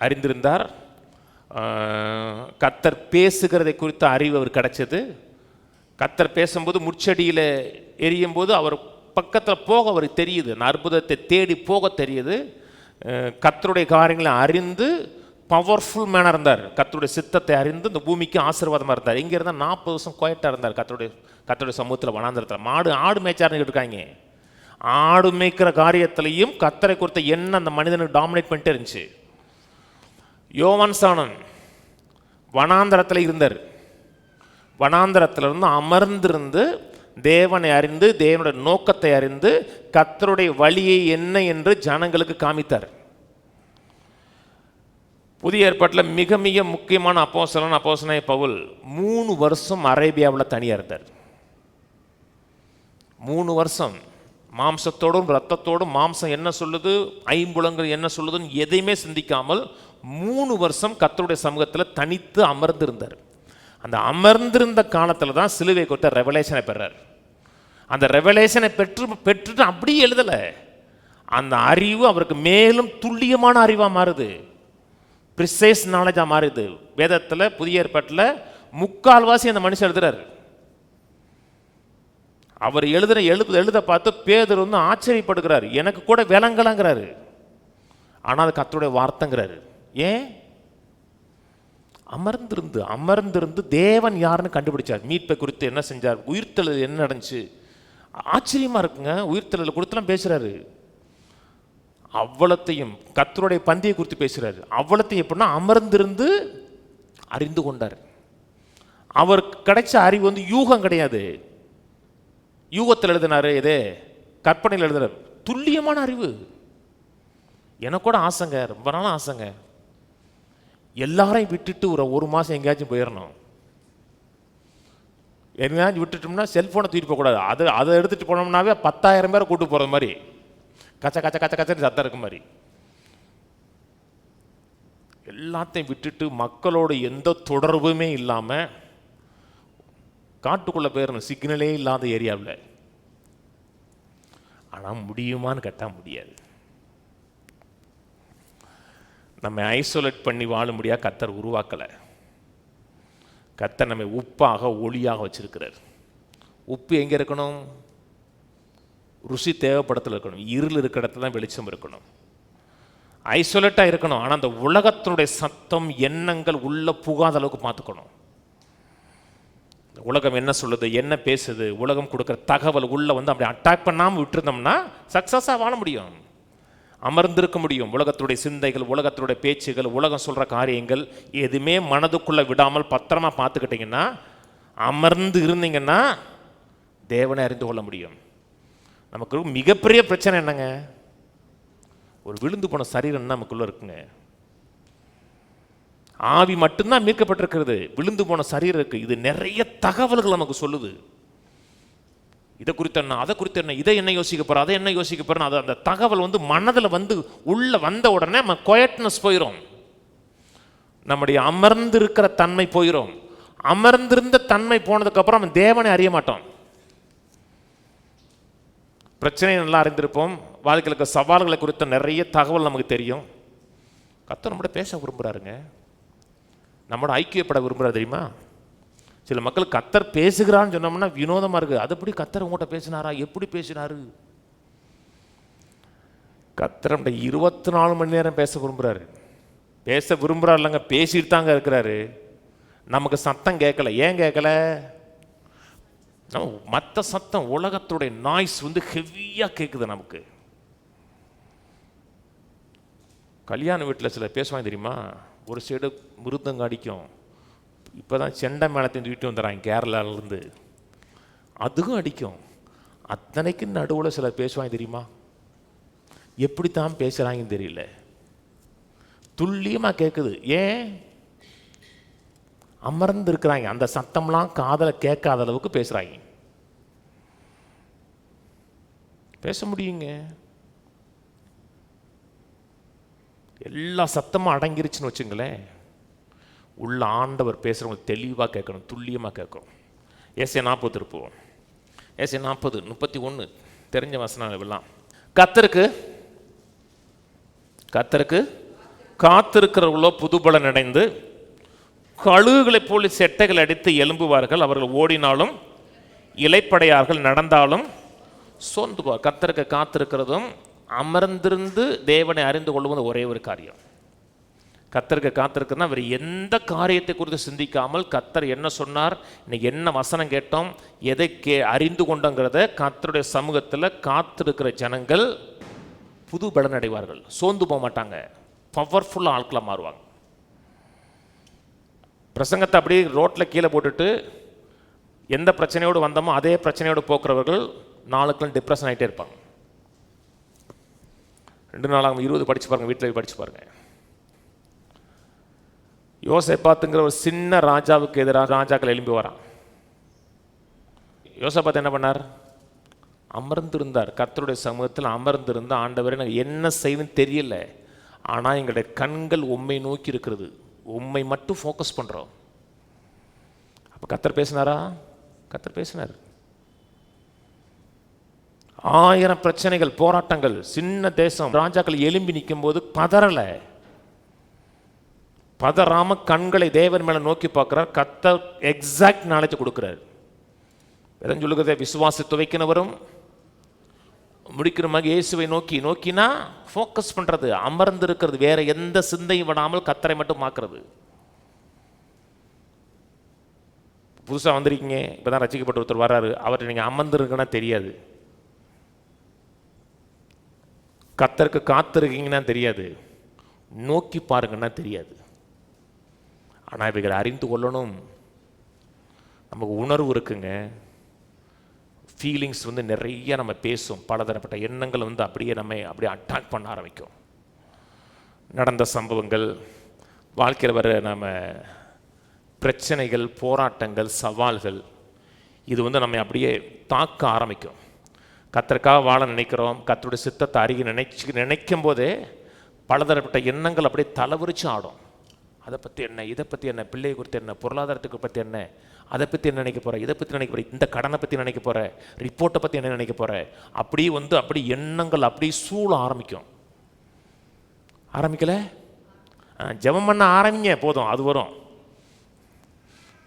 அறிந்திருந்தார். கர்த்தர் பேசுகிறதை குறித்த அறிவு அவர் கிடைச்சது. கர்த்தர் பேசும்போது முச்செடியில் எரியும் போது அவர் பக்கத்தில் போக அவருக்கு தெரியுது, அற்புதத்தை தேடி போக தெரியுது. கர்த்தருடைய காரியங்களை அறிந்து பவர்ஃபுல் மேனாக இருந்தார். கர்த்தருடைய சித்தத்தை அறிந்து இந்த பூமிக்கு ஆசீர்வாதமாக இருந்தார். இங்கே இருந்தால் 40 வருஷம் குவைட்டாக இருந்தார். கர்த்தருடைய சமூகத்தில் வனாந்திரத்தில் ஆடு மேய்ச்சாருன்னு இருக்காங்க. ஆடு மேய்க்கிற காரியத்திலையும் கர்த்தரை குறித்த எண்ணம் அந்த மனிதனுக்கு டாமினேட் பண்ணிட்டே இருந்துச்சு. யோவான் ஸ்நானன் வனாந்திரத்தில் இருந்தார். வனாந்திரத்திலிருந்து அமர்ந்திருந்து தேவனை அறிந்து தேவனுடைய நோக்கத்தை அறிந்து கர்த்தருடைய வழியை என்ன என்று ஜனங்களுக்கு காமித்தார். புதிய ஏற்பாட்டில் மிக மிக முக்கியமான அப்போஸ்தலனாகிய பவுல் 3 வருஷம் அரேபியாவில் தனியாக இருந்தார். 3 வருஷம் மாம்சத்தோடும் இரத்தத்தோடும் மாம்சம் என்ன சொல்லுது, ஐம்புலங்கள் என்ன சொல்லுதுன்னு எதையுமே சிந்திக்காமல் 3 வருஷம் கர்த்தருடைய சமூகத்தில் தனித்து அமர்ந்திருந்தார். அந்த அமர்ந்திருந்த காலத்தில் தான் சிலுவை குறித்த ரெவலேஷனை பெறார். அந்த ரெவலேஷனை பெற்றுட்டு அப்படியே எழுதலை, அந்த அறிவு அவருக்கு மேலும் துல்லியமான அறிவாக மாறுது, ப்ரிசைஸ் நாலேஜாக மாறுது. வேதத்தில் புதிய ஏற்பாட்டில் 3/4 அந்த மனுஷன் எழுதுறாரு. அவர் எழுத பார்த்து பேதுரு ஆச்சரியப்படுகிறார், எனக்கு கூட விளங்கலாங்கிறாரு. ஆனால் அது கர்த்தருடைய வார்த்தைங்கிறாரு. ஏன்? அமர்ந்திருந்து தேவன் யாருன்னு கண்டுபிடிச்சார். மீட்பை குறித்து என்ன செஞ்சார், உயிர்த்தெழுதல் என்ன நடந்துச்சு, ஆச்சரியமா இருக்குங்க. உயிர்த்தெழுதல் குறித்துலாம் பேசுறாரு. அவ்வளத்தையும் கர்த்தருடைய பந்தியை குறித்து பேசுறாரு. அவ்வளத்தையும் எப்படின்னா அமர்ந்திருந்து அறிந்து கொண்டார். அவருக்கு கிடைச்ச அறிவு யூகம் கிடையாது, யூகத்தில் எழுதினாரு, இதே கற்பனையில் எழுதினார். துல்லியமான அறிவு. எனக்கு கூட ஆசைங்க, ரொம்ப நாளும் ஆசைங்க, எல்லாரையும் விட்டுட்டு ஒரு மாதம் எங்கேயாச்சும் போயிடணும். எங்கேயாச்சும் விட்டுட்டோம்னா செல்ஃபோனை தூக்கிட்டு போகக்கூடாது. அதை எடுத்துகிட்டு போனோம்னாவே 10,000 பேரை கூட்டு போகிற மாதிரி, கச்ச கச்ச கச்ச கச்சன்னு சத்தம் இருக்க மாதிரி. எல்லாத்தையும் விட்டுட்டு மக்களோட எந்த தொடர்புமே இல்லாமல் காட்டுக்குள்ளே போயிடணும், சிக்னலே இல்லாத ஏரியாவில். ஆனால் முடியுமான்னு கேட்டால் முடியாது. நம்ம ஐசோலேட் பண்ணி வாழ முடியாது. கர்த்தர் உருவாக்கலை. கர்த்தர் நம்ம உப்பாக ஒளியாக வச்சிருக்கிறார். உப்பு எங்கே இருக்கணும்? ருசி தேவைப்படத்தில் இருக்கணும். இருள் இருக்கிற இடத்துல தான் வெளிச்சம் இருக்கணும். ஐசோலேட்டாக இருக்கணும். ஆனால் அந்த உலகத்தினுடைய சத்தம் எண்ணங்கள் உள்ள புகாத அளவுக்கு பார்த்துக்கணும். உலகம் என்ன சொல்லுது, என்ன பேசுது, உலகம் கொடுக்குற தகவல் உள்ள வந்து அப்படி அட்டாக் பண்ணாமல் விட்டுருந்தோம்னா சக்ஸஸாக வாழ முடியும், அமர்ந்திருக்க முடியும். உலகத்துடைய சிந்தைகள், உலகத்துடைய பேச்சுகள், உலகம் சொல்கிற காரியங்கள் எதுவுமே மனதுக்குள்ளே விடாமல் பத்திரமா பார்த்துக்கிட்டிங்கன்னா, அமர்ந்து இருந்தீங்கன்னா தேவனை அறிந்து கொள்ள முடியும். நமக்கு மிகப்பெரிய பிரச்சனை என்னங்க? ஒரு விழுந்து போன சரீரம் நமக்குள்ள இருக்குங்க. ஆவி மட்டும்தான் மீட்கப்பட்டிருக்கிறது, விழுந்து போன சரீரம் இருக்கு. இது நிறைய தகவல்கள் நமக்கு சொல்லுது. இதை குறித்து என்ன, அதை குறித்து என்ன, இதை என்ன யோசிக்க போற, அதை என்ன யோசிக்க போறேன்னு அது அந்த தகவல் வந்து மனதில் வந்து உள்ள வந்த உடனே நம்ம குவைட்னஸ் போயிடும், நம்முடைய அமர்ந்து இருக்கிற தன்மை போயிடும். அமர்ந்திருந்த தன்மை போனதுக்கு அப்புறம் நம்ம தேவனை அறிய மாட்டோம். பிரச்சனையை நல்லா அறிந்திருப்போம். வாழ்க்கையில் சவால்களை குறித்த நிறைய தகவல் நமக்கு தெரியும். கர்த்தர் நம்மளோட பேச விரும்புகிறாருங்க, நம்மளோட ஐக்கியப்பட விரும்புகிறார். தெரியுமா, சில மக்கள் கர்த்தர் பேசுகிறான்னு சொன்னோம்னா வினோதமாக இருக்குது. அது எப்படி கர்த்தர் உங்கள்கிட்ட பேசினாரா, எப்படி பேசினாரு? கர்த்தர் நம்மகிட்ட 24 மணி நேரம் பேச விரும்புகிறாரு. பேச விரும்புகிறார் இல்லைங்க, பேசிட்டு தாங்க இருக்கிறாரு. நமக்கு சத்தம் கேட்கல. ஏன் கேட்கல? மற்ற சத்தம், உலகத்துடைய நாய்ஸ் வந்து ஹெவியாக கேட்குது நமக்கு. கல்யாண வீட்டில் சில பேசுவாங்க தெரியுமா, ஒரு சைடு மிருதங்க அடிக்கும். இப்போ தான் செண்டை மேளத்தின் வீட்டு வந்துடுறாங்க கேரளாவிலேருந்து, அதுவும் அடிக்கும். அத்தனைக்கு நடுவில் சிலர் பேசுவாங்க தெரியுமா, எப்படி தான் பேசுகிறாங்கன்னு தெரியல, துல்லியமாக கேட்குது. ஏன்? அமர்ந்து இருக்கிறாங்க, அந்த சத்தம்லாம் காதில் கேட்காத அளவுக்கு பேசுகிறாங்க. பேச முடியுங்க. எல்லா சத்தமும் அடங்கிருச்சுன்னு வச்சுங்களேன், உள்ள ஆண்டவர் பேசுகிறவங்க தெளிவாக கேட்கணும், துல்லியமாக கேட்கணும். ஏசாயா 40 திருப்புவோம். ஏசாயா 40:31 தெரிஞ்ச வசனம் எல்லாம். கர்த்தருக்கு காத்திருக்கிறவர்களோ புதுபலன் அடைந்து கழுகுகளைப் போல செட்டைகள் அடித்து எழும்புவார்கள். அவர்கள் ஓடினாலும் இலைப்படையார்கள், நடந்தாலும் சோர்ந்துவார். கர்த்தருக்கு காத்திருக்கிறதும் அமர்ந்திருந்து தேவனை அறிந்து கொள்வது ஒரே ஒரு காரியம். கர்த்தருக்கு காத்திருக்கிறதுனா அவர் எந்த காரியத்தை குறித்து சிந்திக்காமல், கர்த்தர் என்ன சொன்னார், இன்னைக்கு என்ன வசனம் கேட்டோம், எதை அறிந்து கொண்டோங்கிறத கர்த்தருடைய சமூகத்தில் காத்திருக்கிற ஜனங்கள் புது பலன் அடைவார்கள். சோர்ந்து போக மாட்டாங்க, பவர்ஃபுல்லாக ஆட்களாக மாறுவாங்க. பிரசங்கத்தை அப்படியே ரோட்டில் கீழே போட்டுட்டு எந்த பிரச்சனையோடு வந்தோமோ அதே பிரச்சனையோடு போக்குறவர்கள் நாளுக்குள்ள டிப்ரெஷன் ஆகிட்டே இருப்பாங்க. 2 நாளாக 20 படித்து பாருங்கள், வீட்டில் படித்து பாருங்கள். யோசேப்பாத்துங்கிற ஒரு சின்ன ராஜாவுக்கு எதிராக ராஜாக்கள் எழும்பி வரான். யோசேப்பாத்து என்ன பண்ணார்? அமர்ந்திருந்தார். கர்த்தருடைய சமூகத்தில் அமர்ந்திருந்த, ஆண்டவரே எனக்கு என்ன செய்யணும்னு தெரியல, ஆனால் எங்களுடைய கண்கள் உம்மை நோக்கி இருக்கிறது, உம்மை மட்டும் ஃபோக்கஸ் பண்ணுறோம். அப்போ கர்த்தர் பேசினாரா? கர்த்தர் பேசினார். 1000 பிரச்சனைகள், போராட்டங்கள், சின்ன தேசம், ராஜாக்கள் எழும்பி நிற்கும் போது பதறலை. பதறாம கண்களை தேவன் மேல நோக்கி பார்க்கிறார். கர்த்தர் எக்ஸாக்ட் நாலேஜ் கொடுக்கிறார். வேதம் சொல்லுகிறதை விசுவாசத்தை வைக்கிறவரும் முடிக்கிறமாக இயேசுவை நோக்கினா ஃபோக்கஸ் பண்றது, அமர்ந்து இருக்கிறது, வேற எந்த சிந்தையும் விடாமல் கர்த்தரை மட்டும் பார்க்கிறது. புதுசாக வந்திருக்கீங்க, இப்போதான் ரசிக்கப்பட்ட ஒருத்தர் வர்றாரு, அவர்கிட்ட நீங்கள் அமர்ந்துருக்குன்னா தெரியாது, கர்த்தருக்கு காத்திருக்கீங்கன்னா தெரியாது, நோக்கி பாருங்கன்னா தெரியாது. ஆனால் இவைகளை அறிந்து கொள்ளணும். நமக்கு உணர்வு இருக்குங்க, ஃபீலிங்ஸ் வந்து நிறைய நம்ம பேசும், பலதரப்பட்ட எண்ணங்கள் வந்து அப்படியே நம்ம அப்படியே அட்டாக் பண்ண ஆரம்பிக்கும். நடந்த சம்பவங்கள், வாழ்க்கையில் வர நம்ம பிரச்சனைகள், போராட்டங்கள், சவால்கள், இது வந்து நம்ம அப்படியே தாக்க ஆரம்பிக்கும். கர்த்தருக்காக வாழ நினைக்கிறோம், கர்த்தருடைய சித்தத்தை அறிய நினைக்கும் போதே பலதரப்பட்ட எண்ணங்கள் அப்படியே தலைவிரிச்சு ஆடும். அதை பற்றி என்ன, இதை பற்றி என்ன, பிள்ளையை குறித்து என்ன, பொருளாதாரத்துக்கு பற்றி என்ன, அதை பற்றி என்ன நினைக்க போகிற, இதை பற்றி நினைக்க போகிற, இந்த கடனை பற்றி நினைக்க போகிற, ரிப்போர்ட்டை பற்றி என்ன நினைக்க போகிற, அப்படி அப்படி எண்ணங்கள் அப்படி சூழ ஆரம்பிக்கும். ஆரம்பிக்கலை? ஜெபம் பண்ண ஆரம்பிங்க, போதும், அது வரும்.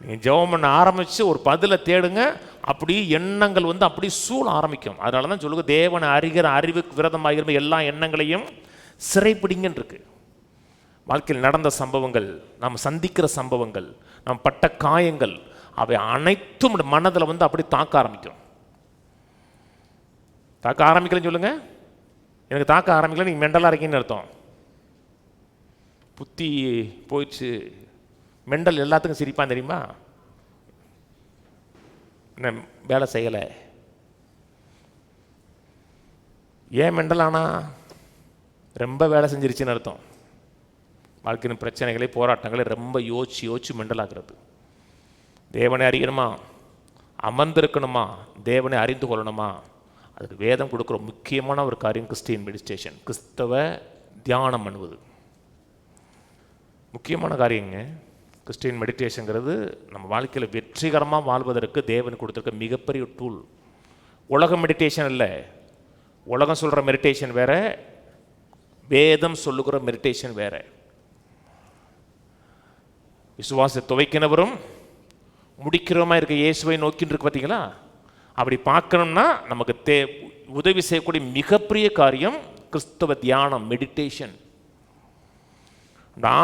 நீங்கள் ஜெபம் பண்ண ஆரம்பித்து ஒரு பதிலை தேடுங்க, அப்படி எண்ணங்கள் அப்படி சூழ ஆரம்பிக்கும். அதனால தான் சொல்லுங்க, தேவனை அறிகிற அறிவுக்கு விரதமாகிற எல்லா எண்ணங்களையும் சிறைப்பிடிங்கன்னு இருக்கு. வாழ்க்கையில் நடந்த சம்பவங்கள், நாம் சந்திக்கிற சம்பவங்கள், நாம் பட்ட காயங்கள், அவை அனைத்தும் மனதில் அப்படி தாக்க ஆரம்பிக்கும். தாக்க ஆரம்பிக்கலன்னு சொல்லுங்க. எனக்கு தாக்க ஆரம்பிக்கல, நீங்கள் மெண்டலாக இருக்கீங்கன்னு அர்த்தம். புத்தி போயிடுச்சு. மெண்டல் எல்லாத்துக்கும் சிரிப்பான் தெரியுமா? என்ன வேலை செய்யலை, ஏன் மெண்டல் ஆனா? ரொம்ப வேலை செஞ்சிருச்சுன்னு அர்த்தம். வாழ்க்கையின் பிரச்சனைகளை, போராட்டங்களை ரொம்ப யோசிச்சு மெண்டலாகிறது. தேவனை அறியணுமா, அமர்ந்திருக்கணுமா, தேவனை அறிந்து கொள்ளணுமா, அதுக்கு வேதம் கொடுக்குற முக்கியமான ஒரு காரியம் கிறிஸ்டியன் மெடிடேஷன், கிறிஸ்தவ தியானம் பண்ணுவது முக்கியமான காரியங்க. கிறிஸ்டியன் மெடிடேஷனுங்கிறது நம்ம வாழ்க்கையில் வெற்றிகரமாக வாழ்வதற்கு தேவன் கொடுத்துருக்க மிகப்பெரிய டூல். உலக மெடிடேஷன் இல்லை. உலகம் சொல்கிற மெடிடேஷன் வேற, வேதம் சொல்லுகிற மெடிடேஷன் வேற. விசுவாச துவைக்கினவரும் முடிக்கிறவமா இருக்க இயேசுவை நோக்கின்னு இருக்கு பார்த்தீங்களா? அப்படி பார்க்கணும்னா நமக்கு உதவி செய்யக்கூடிய மிகப்பெரிய காரியம் கிறிஸ்தவ தியானம், மெடிடேஷன்.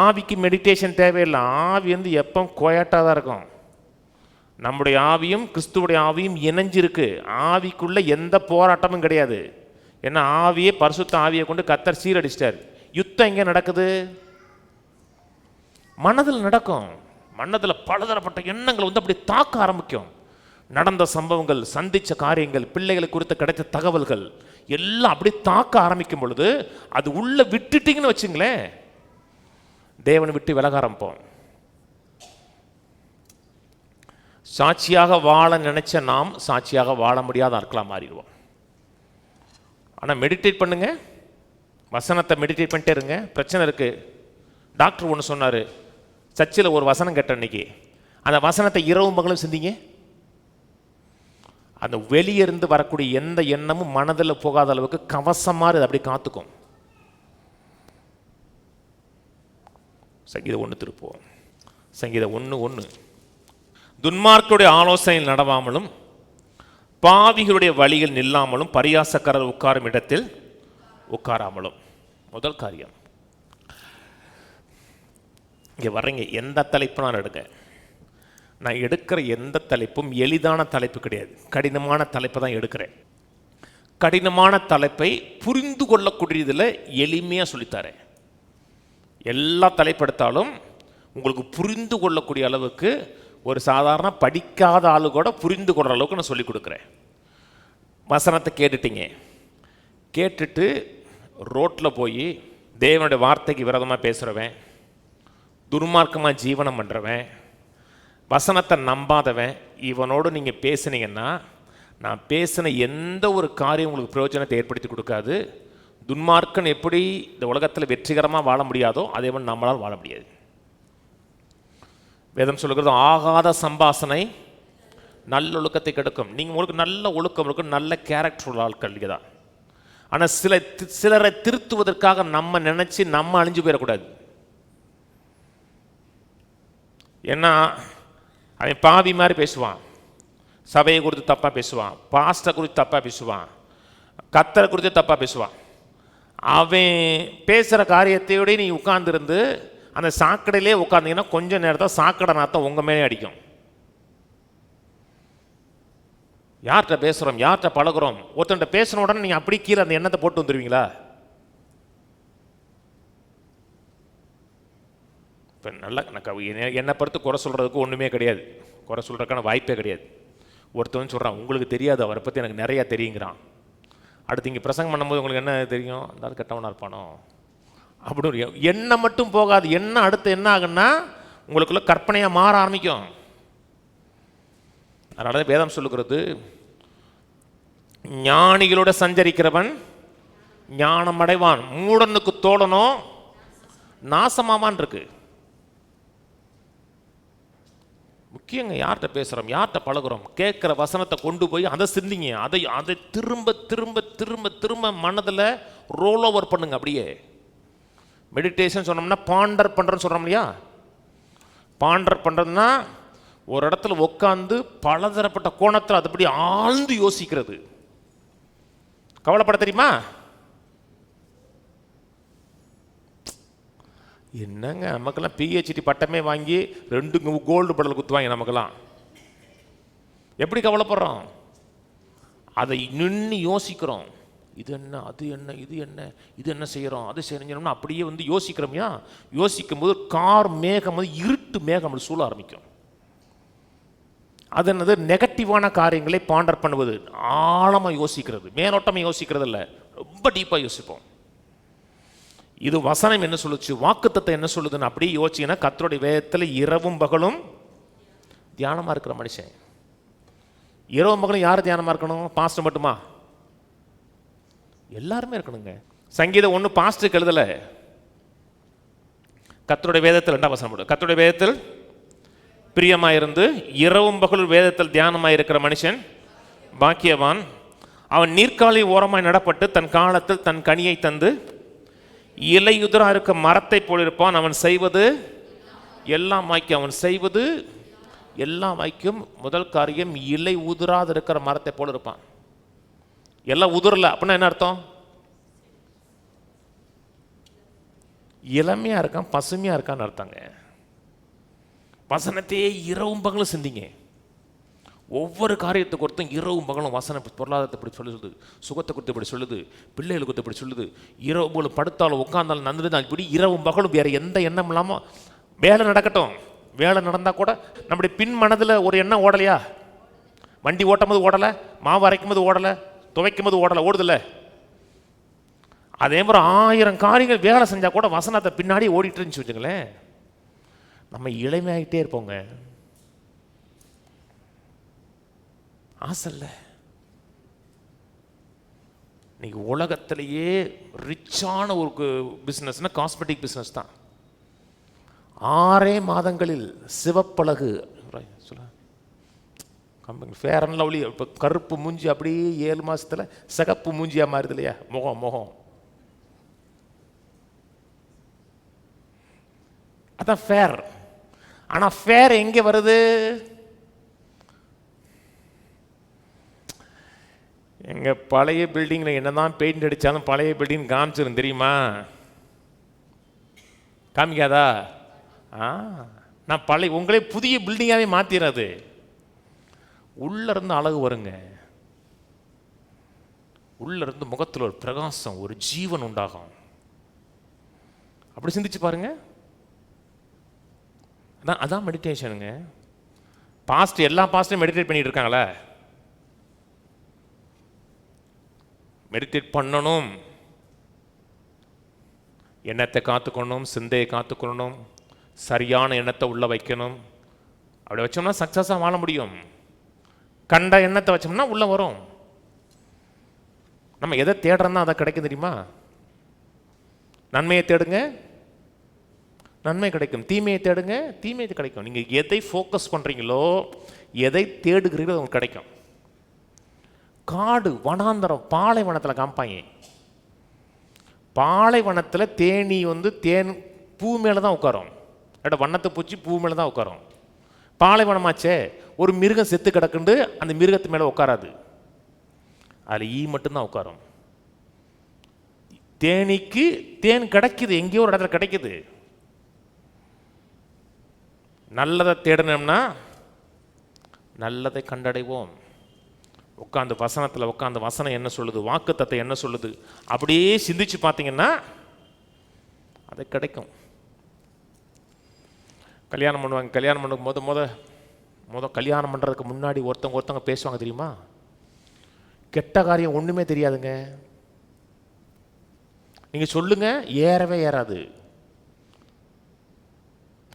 ஆவிக்கு மெடிடேஷன் தேவையில்லை. ஆவி எப்போ கோயாட்டாக தான் இருக்கும். நம்முடைய ஆவியும் கிறிஸ்துவுடைய ஆவியும் இணைஞ்சிருக்கு. ஆவிக்குள்ள எந்த போராட்டமும் கிடையாது. ஏன்னா ஆவியே, பரிசுத்த ஆவியை கொண்டு கர்த்தர் சீரடிச்சிட்டார். யுத்தம் எங்கே நடக்குது? மனதில் நடக்கும். மனதில் பலதரப்பட்ட எண்ணங்கள் அப்படி தாக்க ஆரம்பிக்கும். நடந்த சம்பவங்கள், சந்தித்த காரியங்கள், பிள்ளைகளை குறித்து கிடைத்த தகவல்கள் எல்லாம் அப்படி தாக்க ஆரம்பிக்கும் பொழுது அது உள்ள விட்டுட்டீங்கன்னு வச்சுங்களேன், தேவனை விட்டு விலக ஆரம்பிப்போம். சாட்சியாக வாழ நினைச்ச நாம் சாட்சியாக வாழ முடியாத ஆட்களாக மாறிடுவோம். ஆனால் மெடிடேட் பண்ணுங்க, வசனத்தை மெடிடேட் பண்ணிட்டே இருங்க. பிரச்சனை இருக்கு. டாக்டர் ஒன்று சொன்னார், சர்ச்சில் ஒரு வசனம் கேட்ட அன்னைக்கு, அந்த வசனத்தை இரவும் பகலும் சிந்திங்க. அந்த வெளியிருந்து வரக்கூடிய எந்த எண்ணமும் மனதில் போகாத அளவுக்கு கவசம் மாதிரி அப்படி காத்துக்கும். சங்கீதம் 1 திருப்போம். சங்கீதம் 1:1. துன்மார்க்கருடைய ஆலோசனையில் நடவாமலும் பாவிகளுடைய வழியில் நில்லாமலும் பரியாசக்காரர் உட்காரும் இடத்தில் உட்காராமலும். முதல் காரியம். இங்கே வர்றீங்க, எந்த தலைப்பு நான் எடுக்க, நான் எடுக்கிற எந்த தலைப்பும் எளிதான தலைப்பு கிடையாது, கடினமான தலைப்பை தான் எடுக்கிறேன். கடினமான தலைப்பை புரிந்து கொள்ளக்கூடியதில் எளிமையாக சொல்லித்தரேன். எல்லா தலைப்படுத்தாலும் உங்களுக்கு புரிந்து கொள்ளக்கூடிய அளவுக்கு, ஒரு சாதாரண படிக்காத ஆளு கூட புரிந்து கொள்கிற அளவுக்கு நான் சொல்லிக் கொடுக்குறேன். வசனத்தை கேட்டுட்டீங்க, கேட்டுட்டு ரோட்டில் போய் தேவனுடைய வார்த்தைக்கு விரோதமாக பேசுகிறவன், துர்மார்க்கமாக ஜீவனம் பண்ணுறவன், வசனத்தை நம்பாதவன், இவனோடு நீங்கள் பேசுனீங்கன்னா நான் பேசின எந்த ஒரு காரியம் உங்களுக்கு பிரயோஜனத்தை ஏற்படுத்தி கொடுக்காது. துன்மார்க்கன் எப்படி இந்த உலகத்தில் வெற்றிகரமாக வாழ முடியாதோ அதே மாதிரி நம்மளால் வாழ முடியாது. வேதம் சொல்லுகிறது, ஆகாத சம்பாசனை நல்லொழுக்கத்தை கெடுக்கும். நீங்கள் உங்களுக்கு நல்ல ஒழுக்கம் இருக்கும், நல்ல கேரக்டர் உள்ள ஆட்கள் தான். ஆனால் சிலரை திருத்துவதற்காக நம்ம நினச்சி நம்ம அழிஞ்சு போயிடக்கூடாது. ஏன்னா அவன் பாவி மாதிரி பேசுவான், சபையை குறித்து தப்பாக பேசுவான், பாஸ்டரை குறித்து தப்பாக பேசுவான், கர்த்தரை குறித்து தப்பாக பேசுவான். அவன் பேசுகிற காரியத்தையோட நீ உட்கார்ந்துருந்து அந்த சாக்கடையிலே உட்கார்ந்தீங்கன்னா கொஞ்சம் நேரத்தில் சாக்கடை நாத்தம் உங்கள் மேலே அடிக்கும். யார்கிட்ட பேசுகிறோம், யார்கிட்ட பழகுறோம், ஒருத்தன்ட்ட பேசின உடனே நீங்கள் அப்படி கீழே அந்த எண்ணத்தை போட்டு வந்துடுவீங்களா? இப்போ நல்லா என்னை பொறுத்து குறை சொல்கிறதுக்கு ஒன்றுமே கிடையாது, குறை சொல்கிறதுக்கான வாய்ப்பே கிடையாது. ஒருத்தவன் சொல்கிறான், உங்களுக்கு தெரியாது, அவரை பற்றி எனக்கு நிறையா தெரியுங்கிறான். அடுத்து இங்கே பிரசங்கம் பண்ணும்போது உங்களுக்கு என்ன தெரியும், அதாவது கெட்டவனாக இருப்பானோ அப்படி ஒரு எண்ணம் மட்டும் போகாது. எண்ணம் அடுத்து என்ன ஆகுன்னா உங்களுக்குள்ள கற்பனையாக மாற ஆரம்பிக்கும். அதனால தான் வேதம் சொல்லுகிறது, ஞானிகளோட சஞ்சரிக்கிறவன் ஞானம் அடைவான், மூடனுக்கு தோழனோ நாசமாவான் இருக்கு. முக்கியங்க. யார்கிட்ட பேசுகிறோம், யார்கிட்ட பழகுறோம், கேட்குற வசனத்தை கொண்டு போய் அதை சிந்திங்க. அதை திரும்ப திரும்ப திரும்ப திரும்ப மனதில் ரோல் ஓவர் பண்ணுங்க. அப்படியே மெடிடேஷன் சொன்னோம்னா பாண்டர் பண்ணுறேன்னு சொல்கிறோம் இல்லையா? பாண்டர் பண்ணுறதுன்னா ஒரு இடத்துல உட்காந்து பலதரப்பட்ட கோணத்தில் அதுபடி ஆழ்ந்து யோசிக்கிறது. கவலைப்பட தெரியுமா? என்னங்க நமக்கெல்லாம் பிஹெச்டி பட்டமே வாங்கி 2 கோல்டு மெடல் குத்துவாங்க. நமக்கெல்லாம் எப்படி கவலைப்படுறோம்? அதை நின்று யோசிக்கிறோம். இது என்ன, அது என்ன, இது என்ன, இது என்ன செய்கிறோம், அது செஞ்சோம்னா அப்படியே யோசிக்கிறோம்யா. யோசிக்கும் போது கார் மேகம் இருட்டு மேகம் சூழ ஆரம்பிக்கும். அது என்னது? நெகட்டிவான காரியங்களை பாண்டர் பண்ணுவது, ஆழமாக யோசிக்கிறது. மேலோட்டமாக யோசிக்கிறது இல்லை, ரொம்ப டீப்பாக யோசிப்போம். இது வசனம் என்ன சொல்லுச்சு, வாக்குத்தத்தம் என்ன சொல்லுதுன்னு அப்படியே யோசிச்சிங்கன்னா கர்த்தருடைய வேதத்தில் இரவும் பகலும் தியானமாக இருக்கிற மனுஷன். இரவும் பகலும் யார் தியானமாக இருக்கணும்? பாஸ்டர் மட்டுமா? எல்லாருமே இருக்கணுங்க. சங்கீதம் 1 பாஸ்டருக்கு எழுதலை, கர்த்தருடைய வேதத்தில் 2ஆம் வசனம். கர்த்தருடைய வேதத்தில் பிரியமாயிருந்து இரவும் பகலும் வேதத்தில் தியானமாக இருக்கிற மனுஷன் பாக்கியவான். அவன் நீர்க்காலி ஓரமாய் நடப்பட்டு தன் காலத்தில் தன் கனியை தந்து இலையுதிரா இருக்க மரத்தை போல் இருப்பான். அவன் செய்வது எல்லாம் வாய்க்கும். அவன் செய்வது எல்லாம் வாய்க்கும். முதல் காரியம், இலை உதிராது இருக்கிற மரத்தை போல் இருப்பான். எல்லாம் உதிரல அப்படின்னா என்ன அர்த்தம்? இளமையா இருக்கான், பசுமையா இருக்கான்னு அர்த்தங்க. வசனத்தையே இரவும் பகலும் சிந்திங்க. ஒவ்வொரு காரியத்தை குறித்தும் இரவும் பகலும் வசனம். பொருளாதாரத்தை இப்படி சொல்லுது, சுகத்தை குறித்து இப்படி சொல்லுது, பிள்ளைகளுக்கு குறித்து இப்படி சொல்லுது. இரவு பகலும் படுத்தாலும் உட்கார்ந்தாலும் நந்துதான் இப்படி இரவும் பகலும் வேற எந்த எண்ணம் இல்லாமல் வேலை நடக்கட்டும். வேலை நடந்தால் கூட நம்முடைய பின் மனதில் ஒரு எண்ணம் ஓடலையா? வண்டி ஓட்டும் போது ஓடலை, மாவு அரைக்கும் போது ஓடலை, துவைக்கும் போது ஓடலை, ஓடுதில்ல? அதே மாதிரி 1000 காரியங்கள் வேலை செஞ்சால் கூட வசனத்தை பின்னாடி ஓடிட்டு இருந்துச்சு வச்சுங்களேன், நம்ம இளமையாகிட்டே இருப்போங்க. ஆசை இல்லை. இன்னைக்கு உலகத்திலேயே ரிச்சான ஒரு பிஸ்னஸ்னா காஸ்மெட்டிக் பிஸ்னஸ் தான். 6 மாதங்களில் சிவப்பழகு ஃபேர் அண்ட் லவ்லி, இப்போ கருப்பு மூஞ்சி அப்படியே 7 மாதத்தில் சிகப்பு மூஞ்சியாக மாறுது இல்லையா? முகம் அதான் ஃபேர். ஆனால் ஃபேர் எங்கே வருது? எங்கள் பழைய பில்டிங்கில் என்ன தான் பெயிண்ட் அடித்தாலும் பழைய பில்டிங் காமிச்சிரும் தெரியுமா? காமிக்காதா? நான் பழைய உங்களே புதிய பில்டிங்காகவே மாற்றிடாது. உள்ளேருந்து அழகு வருங்க. உள்ளேருந்து முகத்தில் ஒரு பிரகாசம், ஒரு ஜீவன் உண்டாகும். அப்படி சிந்திச்சு பாருங்க. அதான் மெடிடேஷனுங்க. பாஸ்ட் எல்லா பாஸ்ட்டும் மெடிடேட் பண்ணிட்டு இருக்காங்களே. மெடிடேட் பண்ணணும், எண்ணத்தை காத்துக்கணும், சிந்தையை காத்துக்கணும், சரியான எண்ணத்தை உள்ள வைக்கணும். அப்படி வச்சோம்னா சக்சஸாக வாழ முடியும். கண்ட எண்ணத்தை வச்சோம்னா உள்ள வரும். நம்ம எதை தேடுறோம்னா அதை கிடைக்கும் தெரியுமா? நன்மையை தேடுங்க, நன்மை கிடைக்கும். தீமையை தேடுங்க, தீமையை கிடைக்கும். நீங்கள் எதை ஃபோக்கஸ் பண்ணுறீங்களோ, எதை தேடுகிறீங்களோ உங்களுக்கு கிடைக்கும். காடு, வனாந்தரம், பாலைவனத்தில் காமிப்பாங்க. பாலைவனத்தில் தேனி தேன் பூ மேலே தான் உட்காரும். வண்ணத்தை பூச்சி பூ மேலே தான் உட்காரும். பாலைவனமாச்சே, ஒரு மிருகம் செத்து கிடக்குண்டு அந்த மிருகத்து மேலே உட்காராது, அதில் ஈ மட்டும்தான் உட்காரும். தேனிக்கு தேன் கிடைக்குது, எங்கேயோ ஒரு இடத்துல கிடைக்குது. நல்லதை தேடணும்னா நல்லதை கண்டடைவோம். உட்காந்து வசனத்தில் உட்காந்து வசனம் என்ன சொல்லுது, வாக்குத்தத்தம் என்ன சொல்லுது, அப்படியே சிந்திச்சு பார்த்தீங்கன்னா அது கிடைக்கும். கல்யாணம் பண்ணுவாங்க. கல்யாணம் பண்ணும் போது கல்யாணம் பண்ணுறதுக்கு முன்னாடி ஒருத்தவங்க பேசுவாங்க தெரியுமா? கெட்ட காரியம் ஒன்றுமே தெரியாதுங்க. நீங்கள் சொல்லுங்க, ஏறவே ஏறாது.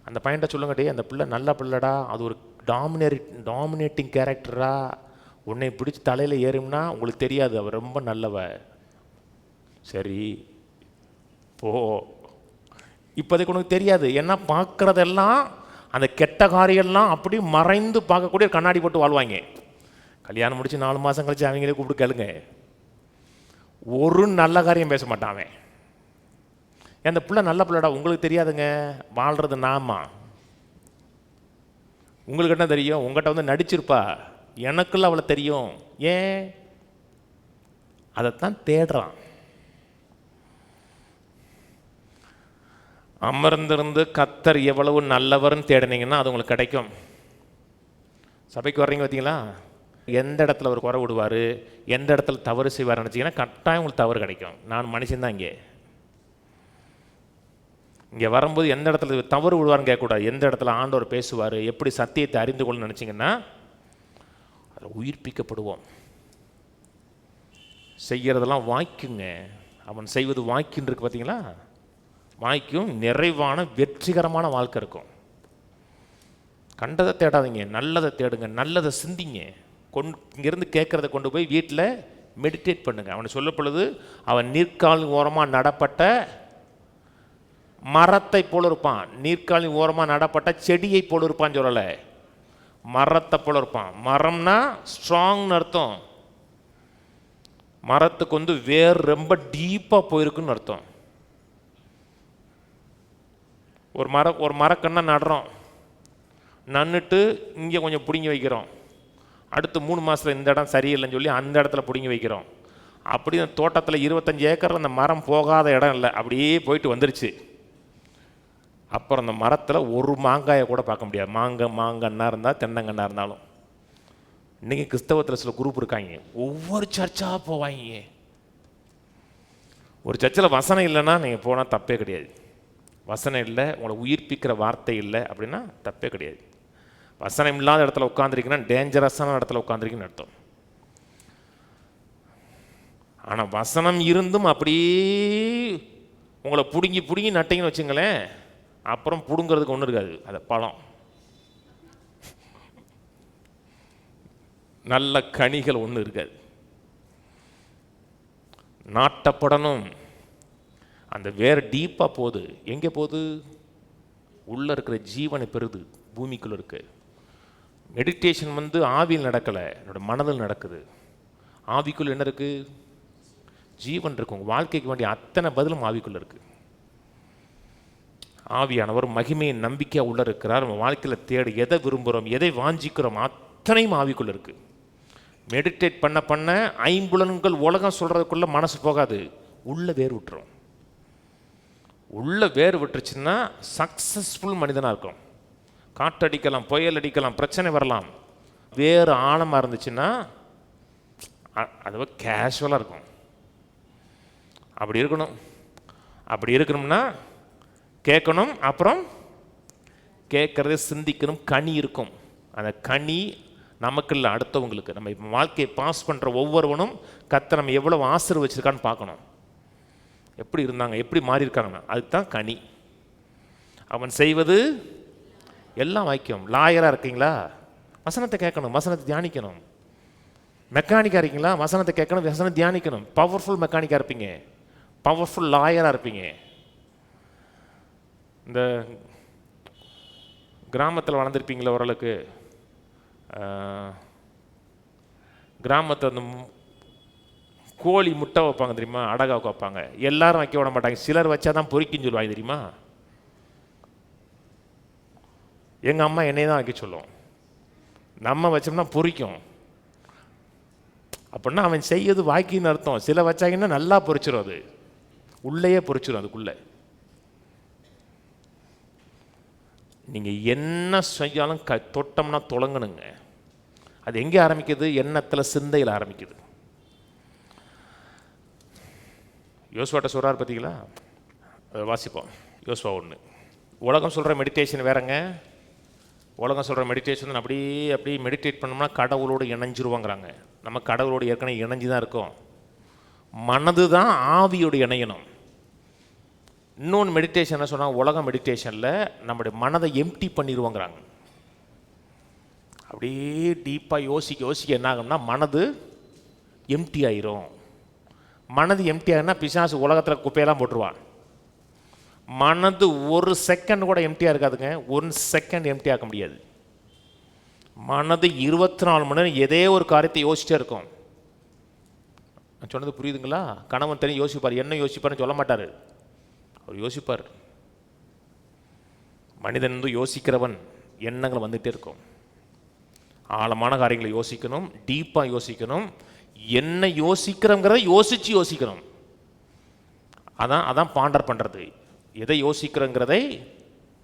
அந்த பையன்கிட்ட சொல்லுங்க, டே அந்த பிள்ளை நல்ல பிள்ளைடா, அது ஒரு டாமினேட்டிங் கேரக்டரா, உன்னை பிடிச்சி தலையில் ஏறும்னா உங்களுக்கு தெரியாது, அவர் ரொம்ப நல்லவ. சரி போ, இப்போதைக்கு உனக்கு தெரியாது. ஏன்னா பார்க்குறதெல்லாம் அந்த கெட்ட காரியெல்லாம் அப்படி மறைந்து பார்க்கக்கூடிய கண்ணாடி போட்டு வாழ்வாங்க. கல்யாணம் முடிச்சு 4 மாதம் கழிச்சு அவங்களே கூப்பிட்டு கேளுங்க, ஒரு நல்ல காரியம் பேச மாட்டான் அவன். அந்த பிள்ளை நல்ல பிள்ளைடா, உங்களுக்கு தெரியாதுங்க, வாழ்றது நாமா. உங்களுக்கு என்ன தெரியும்? உங்கள்கிட்ட வந்து நடிச்சிருப்பா, எனக்குள்ள அவளை தெரியும். ஏன்? அதைத்தான் தேடுறான். அமர்ந்திருந்து கர்த்தர் எவ்வளவு நல்லவர்னு தேடினீங்கன்னா அது உங்களுக்கு கிடைக்கும். சபைக்கு வர்றீங்க பார்த்தீங்களா, எந்த இடத்துல ஒரு குறை விடுவார், எந்த இடத்துல தவறு செய்வார் நினச்சிங்கன்னா கட்டாயம் உங்களுக்கு தவறு கிடைக்கும். நான் மனுஷன்தான். இங்கே வரும்போது எந்த இடத்துல தவறு விடுவார்னு கேட்கக்கூடாது, எந்த இடத்துல ஆண்டவர் பேசுவார், எப்படி சத்தியத்தை அறிந்து கொள்ள நினச்சிங்கன்னா அதில் உயிர்ப்பிக்கப்படுவோம். செய்கிறதெல்லாம் வாய்க்குங்க. அவன் செய்வது வாய்க்குன்னு இருக்கு பார்த்தீங்களா, வாய்க்கும் நிறைவான வெற்றிகரமான வாழ்க்கை இருக்கும். கண்டதை தேடாதீங்க, நல்லதை தேடுங்க, நல்லதை சிந்திங்க. இங்கேருந்து கேட்குறத கொண்டு போய் வீட்டில் மெடிடேட் பண்ணுங்க. அவனை சொல்லப்பொழுது அவன் நீர்க்காலின் ஓரமாக நடப்பட்ட மரத்தை போல இருப்பான். நீர்க்காலின் ஓரமாக நடப்பட்ட செடியை போல இருப்பான்னு சொல்லலை, மரத்தை போல இருப்பான். மரம்னா ஸ்ட்ராங்னு அர்த்தம். மரத்துக்கு வந்து வேர் ரொம்ப டீப்பாக போயிருக்குன்னு அர்த்தம். ஒரு மரக்கண்ணை நடுறோம், நன்னுட்டு இங்கே கொஞ்சம் பிடுங்கி வைக்கிறோம். அடுத்து 3 மாதத்தில் இந்த இடம் சரியில்லைன்னு சொல்லி அந்த இடத்துல பிடுங்கி வைக்கிறோம். அப்படி அந்த தோட்டத்தில் 25 ஏக்கரில் அந்த மரம் போகாத இடம் இல்லை, அப்படியே போயிட்டு வந்துருச்சு. அப்புறம் அந்த மரத்தில் ஒரு மாங்காயை கூட பார்க்க முடியாது. மாங்கன்னா இருந்தால் தென்னங்கன்னா இருந்தாலும். இன்றைக்கி கிறிஸ்தவத்தில் சில குரூப் இருக்காங்க, ஒவ்வொரு சர்ச்சாக போவாங்க. ஒரு சர்ச்சில் வசனம் இல்லைன்னா நீங்கள் போனால் தப்பே கிடையாது. வசனம் இல்லை, உங்களை உயிர்ப்பிக்கிற வார்த்தை இல்லை அப்படின்னா தப்பே கிடையாது. வசனம் இல்லாத இடத்துல உட்காந்துருக்கீங்கன்னா டேஞ்சரஸான இடத்துல உட்காந்துருக்கீங்கன்னு அர்த்தம். ஆனால் வசனம் இருந்தும் அப்படியே உங்களை பிடுங்கி நட்டிங்கன்னு வச்சுங்களேன், அப்புறம் பிடுங்கிறதுக்கு ஒன்றும் இருக்காது. அது பழம், நல்ல கனிகள் ஒன்றும் இருக்காது. நாட்டப்படணும். அந்த வேறு டீப்பாக போகுது. எங்கே போகுது? உள்ளே இருக்கிற ஜீவனை பெறுது, பூமிக்குள்ளே இருக்கு. மெடிடேஷன் வந்து ஆவியில் நடக்கலை, என்னோடய மனதில் நடக்குது. ஆவிக்குள்ளே என்ன இருக்குது? ஜீவன் இருக்கு. உங்கள் வாழ்க்கைக்கு வேண்டிய அத்தனை பதிலும் ஆவிக்குள்ளே இருக்குது. ஆவியானவர் மகிமையின் நம்பிக்கையாக உள்ளே இருக்கிறார். நம்ம வாழ்க்கையில் தேடி எதை விரும்புகிறோம், எதை வாஞ்சிக்கிறோம், அத்தனையும் ஆவிக்குள்ளே இருக்குது. மெடிடேட் பண்ண பண்ண ஐம்புலன்கள் உலகம் சொல்கிறதுக்குள்ளே மனசு போகாது, உள்ளே வேர் விட்டுரும். உள்ள வேர் விட்டுருச்சுன்னா சக்ஸஸ்ஃபுல் மனிதனாக இருக்கும். காற்றடிக்கலாம், புயல் அடிக்கலாம், பிரச்சனை வரலாம். வேறு ஆழமாக இருந்துச்சுன்னா அது கேஷுவலாக இருக்கும். அப்படி இருக்கணும். அப்படி இருக்கணும்னா கேட்கணும், அப்புறம் கேட்குறத சிந்திக்கணும். கனி இருக்கும். அந்த கனி நமக்கு இல்லை, அடுத்தவங்களுக்கு. நம்ம இப்போ வாழ்க்கையை பாஸ் பண்ணுற ஒவ்வொருவனும் கர்த்தர் நம்ம எவ்வளோ ஆசீர்வச்சிருக்கான்னு பார்க்கணும். எப்படி இருந்தாங்க, எப்படி மாறி இருக்காங்கன்னா அதுதான் கனி. அவன் செய்வது எல்லாம் வாய்க்கும். லாயராக இருக்கீங்களா, வசனத்தை கேட்கணும், வசனத்தை தியானிக்கணும். மெக்கானிக்காக இருக்கீங்களா, வசனத்தை கேட்கணும், வசனத்தை தியானிக்கணும். பவர்ஃபுல் மெக்கானிக்காக இருப்பீங்க, பவர்ஃபுல் லாயராக இருப்பீங்க. இந்த கிராமத்தில் வளர்ந்துருப்பீங்களா ஓரளவுக்கு. கிராமத்தில் அந்த கோழி முட்டை வைப்பாங்க தெரியுமா, அடகாவுக்கு வைப்பாங்க. எல்லாரும் வைக்க விட மாட்டாங்க, சிலர் வச்சா தான் பொறிக்குன்னு சொல்லுவாங்க தெரியுமா. எங்கள் அம்மா என்னை தான் வைக்க சொல்லுவோம். நம்ம வச்சோம்னா பொறிக்கும். அப்படின்னா அவன் செய்யறது வாக்கின்னு அர்த்தம். சில வச்சாங்கன்னா நல்லா பொறிச்சிடும், அது உள்ளேயே பொறிச்சிடும். அதுக்குள்ளே நீங்கள் என்ன செய்யாலும் தொட்டோம்னா தொடங்கணுங்க. அது எங்கே ஆரம்பிக்குது? எண்ணத்தில், சிந்தையில் ஆரம்பிக்குது. யோசுவாட்ட சொல்கிறார் பார்த்தீங்களா, அதை வாசிப்போம். யோசுவா 1. உலகம் சொல்கிற மெடிடேஷன் வேறங்க. உலகம் சொல்கிற மெடிடேஷன் அப்படியே மெடிடேட் பண்ணோம்னா கடவுளோடு இணைஞ்சிருவாங்கிறாங்க. நம்ம கடவுளோடு ஏற்கனவே இணைஞ்சு தான் இருக்கோம். மனது தான் ஆவியோடு இணையணும். இன்னொன்று மெடிடேஷன் என்ன சொன்னால், உலகம் மெடிடேஷனில் நம்முடைய மனதை எம்டி பண்ணிடுவோங்கிறாங்க. அப்படியே டீப்பாக யோசிக்க என்ன ஆகும்னா மனது எம்டி ஆயிரும். மனது எம்டி ஆகுனா பிசாசு உலகத்தில் குப்பையெல்லாம் போட்டுருவான். மனது ஒரு செகண்ட் கூட எம்டியாக இருக்காதுங்க. 1 செகண்ட் எம்டி ஆக்க முடியாது. மனது 24 மணி நேரம் எதே ஒரு காரியத்தை யோசிச்சே இருக்கும். நான் சொன்னது புரியுதுங்களா? கணவன் தனி யோசிப்பார், என்ன யோசிப்பார்னு சொல்ல மாட்டார், அவர் யோசிப்பார். மனிதன் வந்து யோசிக்கிறவன், எண்ணங்கள் வந்துகிட்டே இருக்கும். ஆழமான காரியங்களை யோசிக்கணும், டீப்பாக யோசிக்கணும். என்ன யோசிக்கிறோங்கிறத யோசிக்கணும். அதான் பாண்டர் பண்ணுறது. எதை யோசிக்கிறோங்கிறதை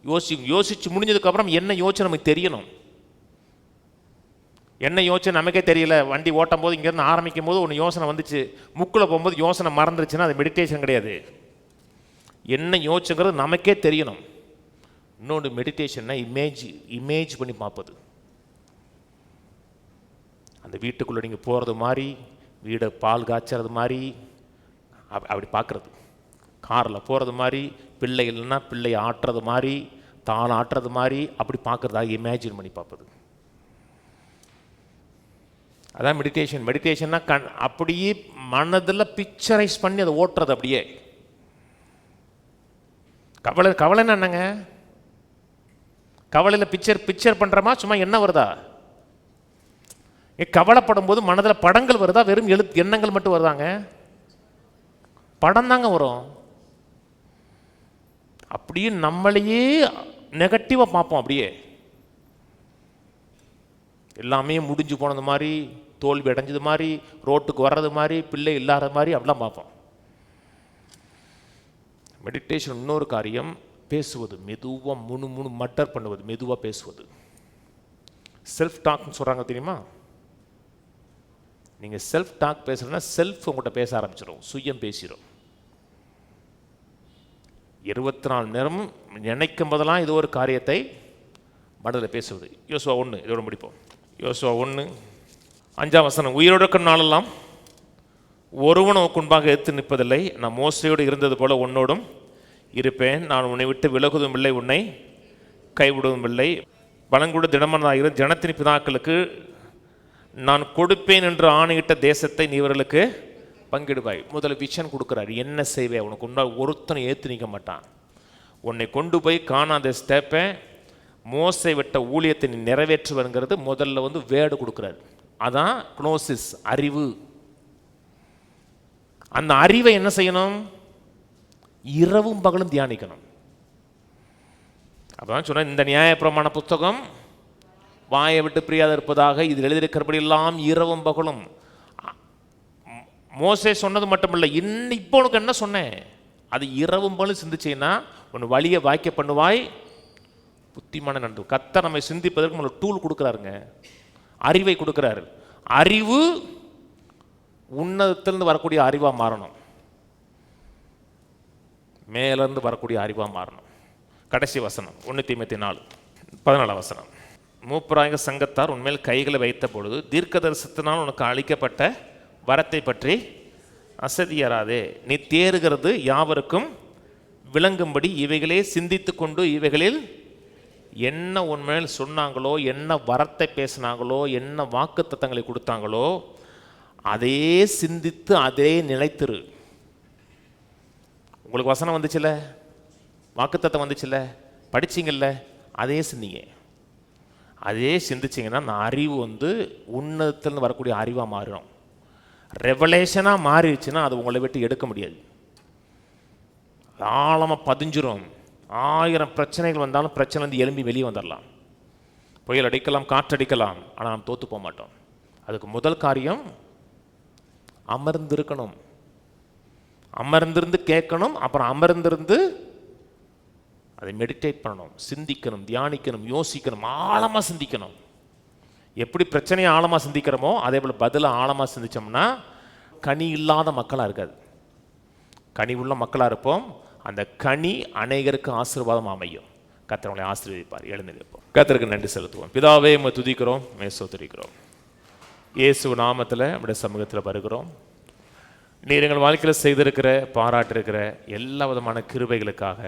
யோசிச்சு முடிஞ்சதுக்கப்புறம் என்ன யோசனை நமக்கு தெரியணும். என்ன யோசனை நமக்கே தெரியல. வண்டி ஓட்டும் போது இங்கேருந்து ஆரம்பிக்கும் போது ஒன்று யோசனை வந்துச்சு, முக்கில் போகும்போது யோசனை மறந்துருச்சுன்னா அது மெடிடேஷன் கிடையாது. என்ன யோசிச்சுங்கிறது நமக்கே தெரியணும். இன்னொன்று மெடிடேஷன்னா இமேஜ் பண்ணி பார்ப்பது. அந்த வீட்டுக்குள்ளே நீங்கள் போகிறது மாதிரி, வீடை பால் காய்ச்சறது மாதிரி அப்படி பார்க்குறது, காரில் போகிறது மாதிரி, பிள்ளை இல்லைன்னா பிள்ளை ஆட்டுறது மாதிரி, தாள் ஆட்டுறது மாதிரி அப்படி பார்க்குறதாக இமேஜின் பண்ணி பார்ப்பது. அதான் மெடிடேஷன். மெடிடேஷன்னா அப்படியே மனதில் பிக்சரைஸ் பண்ணி அதை ஓட்டுறது. அப்படியே கவலைன்னா என்னங்க? கவலையில் பிக்சர் பண்ணுறமா, சும்மா என்ன வருதா? கவலைப்படும் போது மனதில் படங்கள் வருதா, வெறும் எண்ணங்கள் மட்டும் வருதாங்க? படம் தாங்க வரும். அப்படியே நம்மளையே நெகட்டிவாக பார்ப்போம். அப்படியே எல்லாமே முடிஞ்சு போனது மாதிரி, தோல்வி அடைஞ்சது மாதிரி, ரோட்டுக்கு வர்றது மாதிரி, பிள்ளை இல்லாத மாதிரி அப்படிலாம் பார்ப்போம். மெடிடேஷன் இன்னொரு காரியம், பேசுவது. மெதுவாக முணு மட்டர் பண்ணுவது, மெதுவாக பேசுவது. செல்ஃப் டாக்னு சொல்கிறாங்க தெரியுமா? நீங்கள் செல்ஃப் டாக் பேசுகிறேன்னா செல்ஃப் உங்கள்கிட்ட பேச ஆரம்பிச்சிடும், சுயம் பேசிடும். 24 மணி நேரமும் நினைக்கும் போதெல்லாம் இது ஒரு காரியத்தை மனதில் பேசுவது. யோசுவா 1 இதோட முடிப்போம். யோசுவா 1:5 உயிரோடு இருக்கும் நாளெல்லாம் ஒருவன் உனக்கு முன்பாக எதிர்த்து நிற்பதில்லை. நான் மோசையோடு இருந்தது போல உன்னோடும் இருப்பேன். நான் உன்னை விட்டு விலகுவதும் இல்லை, உன்னை கைவிடுவதும் இல்லை. பலங்கூட திடமனதாகிற ஜனத்தின் பிதாக்களுக்கு நான் கொடுப்பேன் என்று ஆணையிட்ட தேசத்தை நீ இவர்களுக்கு பங்கிடுவாய். முதல்ல விஷன் கொடுக்குறாரு, என்ன செய்வே? உனக்கு உன்னால் ஒருத்தனை ஏற்று நிற்க மாட்டான். உன்னை கொண்டு போய் காணாத ஸ்டேப்பை, மோசை விட்ட ஊழியத்தை நீ நிறைவேற்றுவங்கிறது முதல்ல வந்து வேர்டு கொடுக்குறாரு. அதான் க்னோசிஸ், அறிவு. அந்த அறிவை என்ன செய்யணும்? இரவும் பகலும் தியானிக்கணும். அப்பதான் சொன்ன, இந்த நியாயப்பிரமாண புத்தகம் வாயை விட்டு பிரியாத இருப்பதாக இதில் எழுதியிருக்கிறபடி எல்லாம் இரவும் பகலும். மோசே சொன்னது மட்டும் இல்லை, இப்போ உனக்கு என்ன சொன்னேன் அது இரவும் பகலும் சிந்திச்சேன்னா உன் வழியை வாய்க்க பண்ணுவாய், புத்திமான நன்று. கர்த்தர் நம்மை சிந்திப்பதற்கு நம்மளுக்கு டூல் கொடுக்குறாருங்க, அறிவை கொடுக்குறாரு. அறிவு உன்னதத்திலிருந்து வரக்கூடிய அறிவாக மாறணும், மேலேருந்து வரக்கூடிய அறிவாக மாறணும். கடைசி வசனம் 1 தீமோத்தேயு 4:14. மூப்பராக சங்கத்தார் உன்மேல் கைகளை வைத்த பொழுது தீர்க்க தரிசனத்தினால் உனக்கு அளிக்கப்பட்ட வரத்தை பற்றி அசதியராதே. நீ தேறுகிறது யாவருக்கும் விளங்கும்படி இவைகளே சிந்தித்து கொண்டு இவைகளில் என்ன உன்மேல் சொன்னாங்களோ, என்ன வரத்தை பேசினாங்களோ, என்ன வாக்கு தத்தங்களை கொடுத்தாங்களோ அதே சிந்தித்து அதே நிலைத்திரு. உங்களுக்கு வசனம் வந்துச்சுல்ல, வாக்கு தத்தம் வந்துச்சுல்ல, படிச்சிங்கல்ல, அதே சிந்திங்க. அதே சிந்திச்சிங்கன்னா அந்த அறிவு வந்து உன்னதத்திலிருந்து வரக்கூடிய அறிவாக மாறிடும். ரெவலேஷனாக மாறிடுச்சுன்னா அது உங்களை விட்டு எடுக்க முடியாது, ஆழமாக பதிஞ்சிரும். 1000 பிரச்சனைகள் வந்தாலும் பிரச்சனை வந்து எழும்பி வெளியே வந்துடலாம், புயல் அடிக்கலாம், காற்றடிக்கலாம், ஆனால் நாம் தோற்று போக மாட்டோம். அதுக்கு முதல் காரியம் அமர்ந்திருக்கணும், அமர்ந்திருந்து கேட்கணும், அப்புறம் அமர்ந்திருந்து அதை மெடிடேட் பண்ணணும், சிந்திக்கணும், தியானிக்கணும், யோசிக்கணும், ஆழமாக சிந்திக்கணும். எப்படி பிரச்சனையை ஆழமாக சிந்திக்கிறோமோ அதே போல் பதிலை ஆழமாக சிந்தித்தோம்னா கனி இல்லாத மக்களாக இருக்காது, கனி உள்ள மக்களாக இருப்போம். அந்த கனி அநேகருக்கு ஆசீர்வாதம் அமையும். கர்த்தர் உங்களை ஆசீர்வதிப்பார். எழுந்திருப்போம், கர்த்தருக்கு நன்றி செலுத்துவோம். பிதாவே உம்மை துதிக்கிறோம், உம்மை ஸ்தோத்திரிக்கிறோம். இயேசு நாமத்தில் நம்முடைய சமூகத்தில் வருகிறோம். நீர் எங்கள் வாழ்க்கையில் செய்திருக்கிற, பாராட்டிருக்கிற எல்லா விதமான கிருபைகளுக்காக,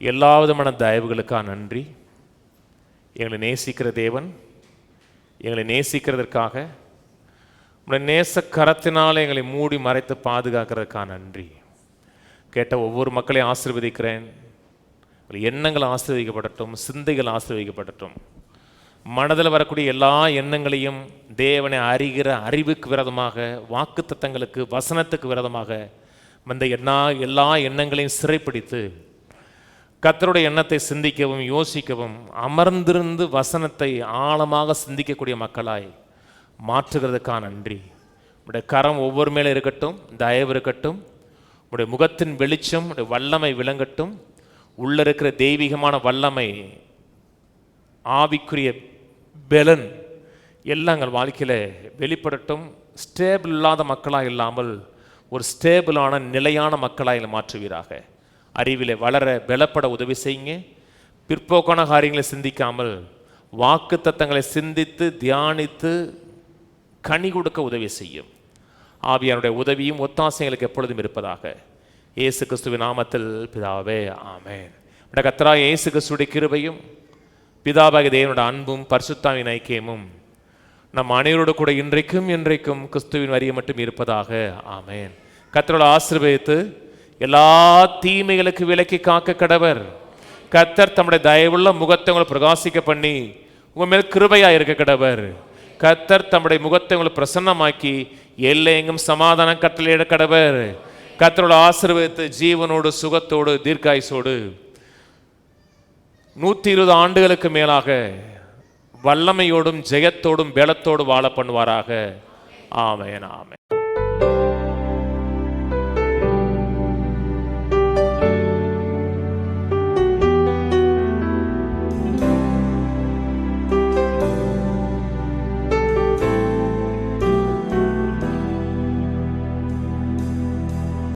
எல்லா விதமான தயவுகளுக்காக நன்றி. எங்களை நேசிக்கிற தேவன், எங்களை நேசிக்கிறதற்காக, உங்களுடைய நேச கரத்தினால் எங்களை மூடி மறைத்து பாதுகாக்கிறதுக்காக நன்றி. கேட்ட ஒவ்வொரு மக்களையும் ஆசீர்வதிக்கிறேன். எண்ணங்கள் ஆசீர்வதிக்கப்படட்டும், சிந்தைகள் ஆசீர்வதிக்கப்படட்டும். மனதில் வரக்கூடிய எல்லா எண்ணங்களையும் தேவனை அறிகிற அறிவுக்கு விரோதமாக, வாக்குத்தத்தங்களுக்கு, வசனத்துக்கு விரோதமாக இந்த எல்லா எண்ணங்களையும் சிறைப்பிடித்து கர்த்தருடைய எண்ணத்தை சிந்திக்கவும் யோசிக்கவும் அமர்ந்திருந்து வசனத்தை ஆழமாக சிந்திக்கக்கூடிய மக்களாய் மாற்றுகிறதுக்காக நன்றி. உடைய கரம் ஒவ்வொரு மேலே இருக்கட்டும், தயவு இருக்கட்டும். உடைய முகத்தின் வெளிச்சம், உடைய வல்லமை விளங்கட்டும். உள்ள இருக்கிற தெய்வீகமான வல்லமை, ஆவிக்குரிய பெலன் எல்லாம் எங்கள் வாழ்க்கையில் வெளிப்படட்டும். ஸ்டேபிள் இல்லாத மக்களாக இல்லாமல் ஒரு ஸ்டேபிளான நிலையான மக்களாக மாற்றுவீராக. அறிவிலே வளர பலப்பட உதவி செய்யுங்க. பிற்போக்கான காரியங்களை சிந்திக்காமல் வாக்கு தத்தங்களை சிந்தித்து தியானித்து கனி கொடுக்க உதவி செய்யும். ஆவியானுடைய உதவியும் ஒத்தாசைகளுக்கு எப்பொழுதும் இருப்பதாக இயேசு கிறிஸ்துவின் நாமத்தில் பிதாவே, ஆமென். கர்த்தராகிய இயேசு கிறிஸ்துவின் கிருபையும் பிதாவாகிய தேவனுடைய அன்பும் பரிசுத்தாவின் ஐக்கியமும் நம் அனைவரோடு கூட இன்றைக்கும் என்றைக்கும் கிறிஸ்துவின் வரியை மட்டும் இருப்பதாக, ஆமென். கர்த்தரோடு ஆசீர்வதித்து எல்லா தீமைகளுக்கு விலக்கி காக்க கடவர். கர்த்தர் தம்முடைய தயவுள்ள முகத்தை உங்களை பிரகாசிக்க பண்ணி உங்கள் மேல் கிருபையாக இருக்க கடவர். கர்த்தர் தம்முடைய முகத்தை உங்களை பிரசன்னமாக்கி எல்லையெங்கும் சமாதானம் கட்டளையிட கடவர். கர்த்தரோடு ஆசீர்வதித்து ஜீவனோடு சுகத்தோடு தீர்க்காயுசோடு 120 ஆண்டுகளுக்கு மேலாக வல்லமையோடும் ஜெயத்தோடும் பலத்தோடு வாழ பண்ணுவாராக. ஆமென், ஆமென்.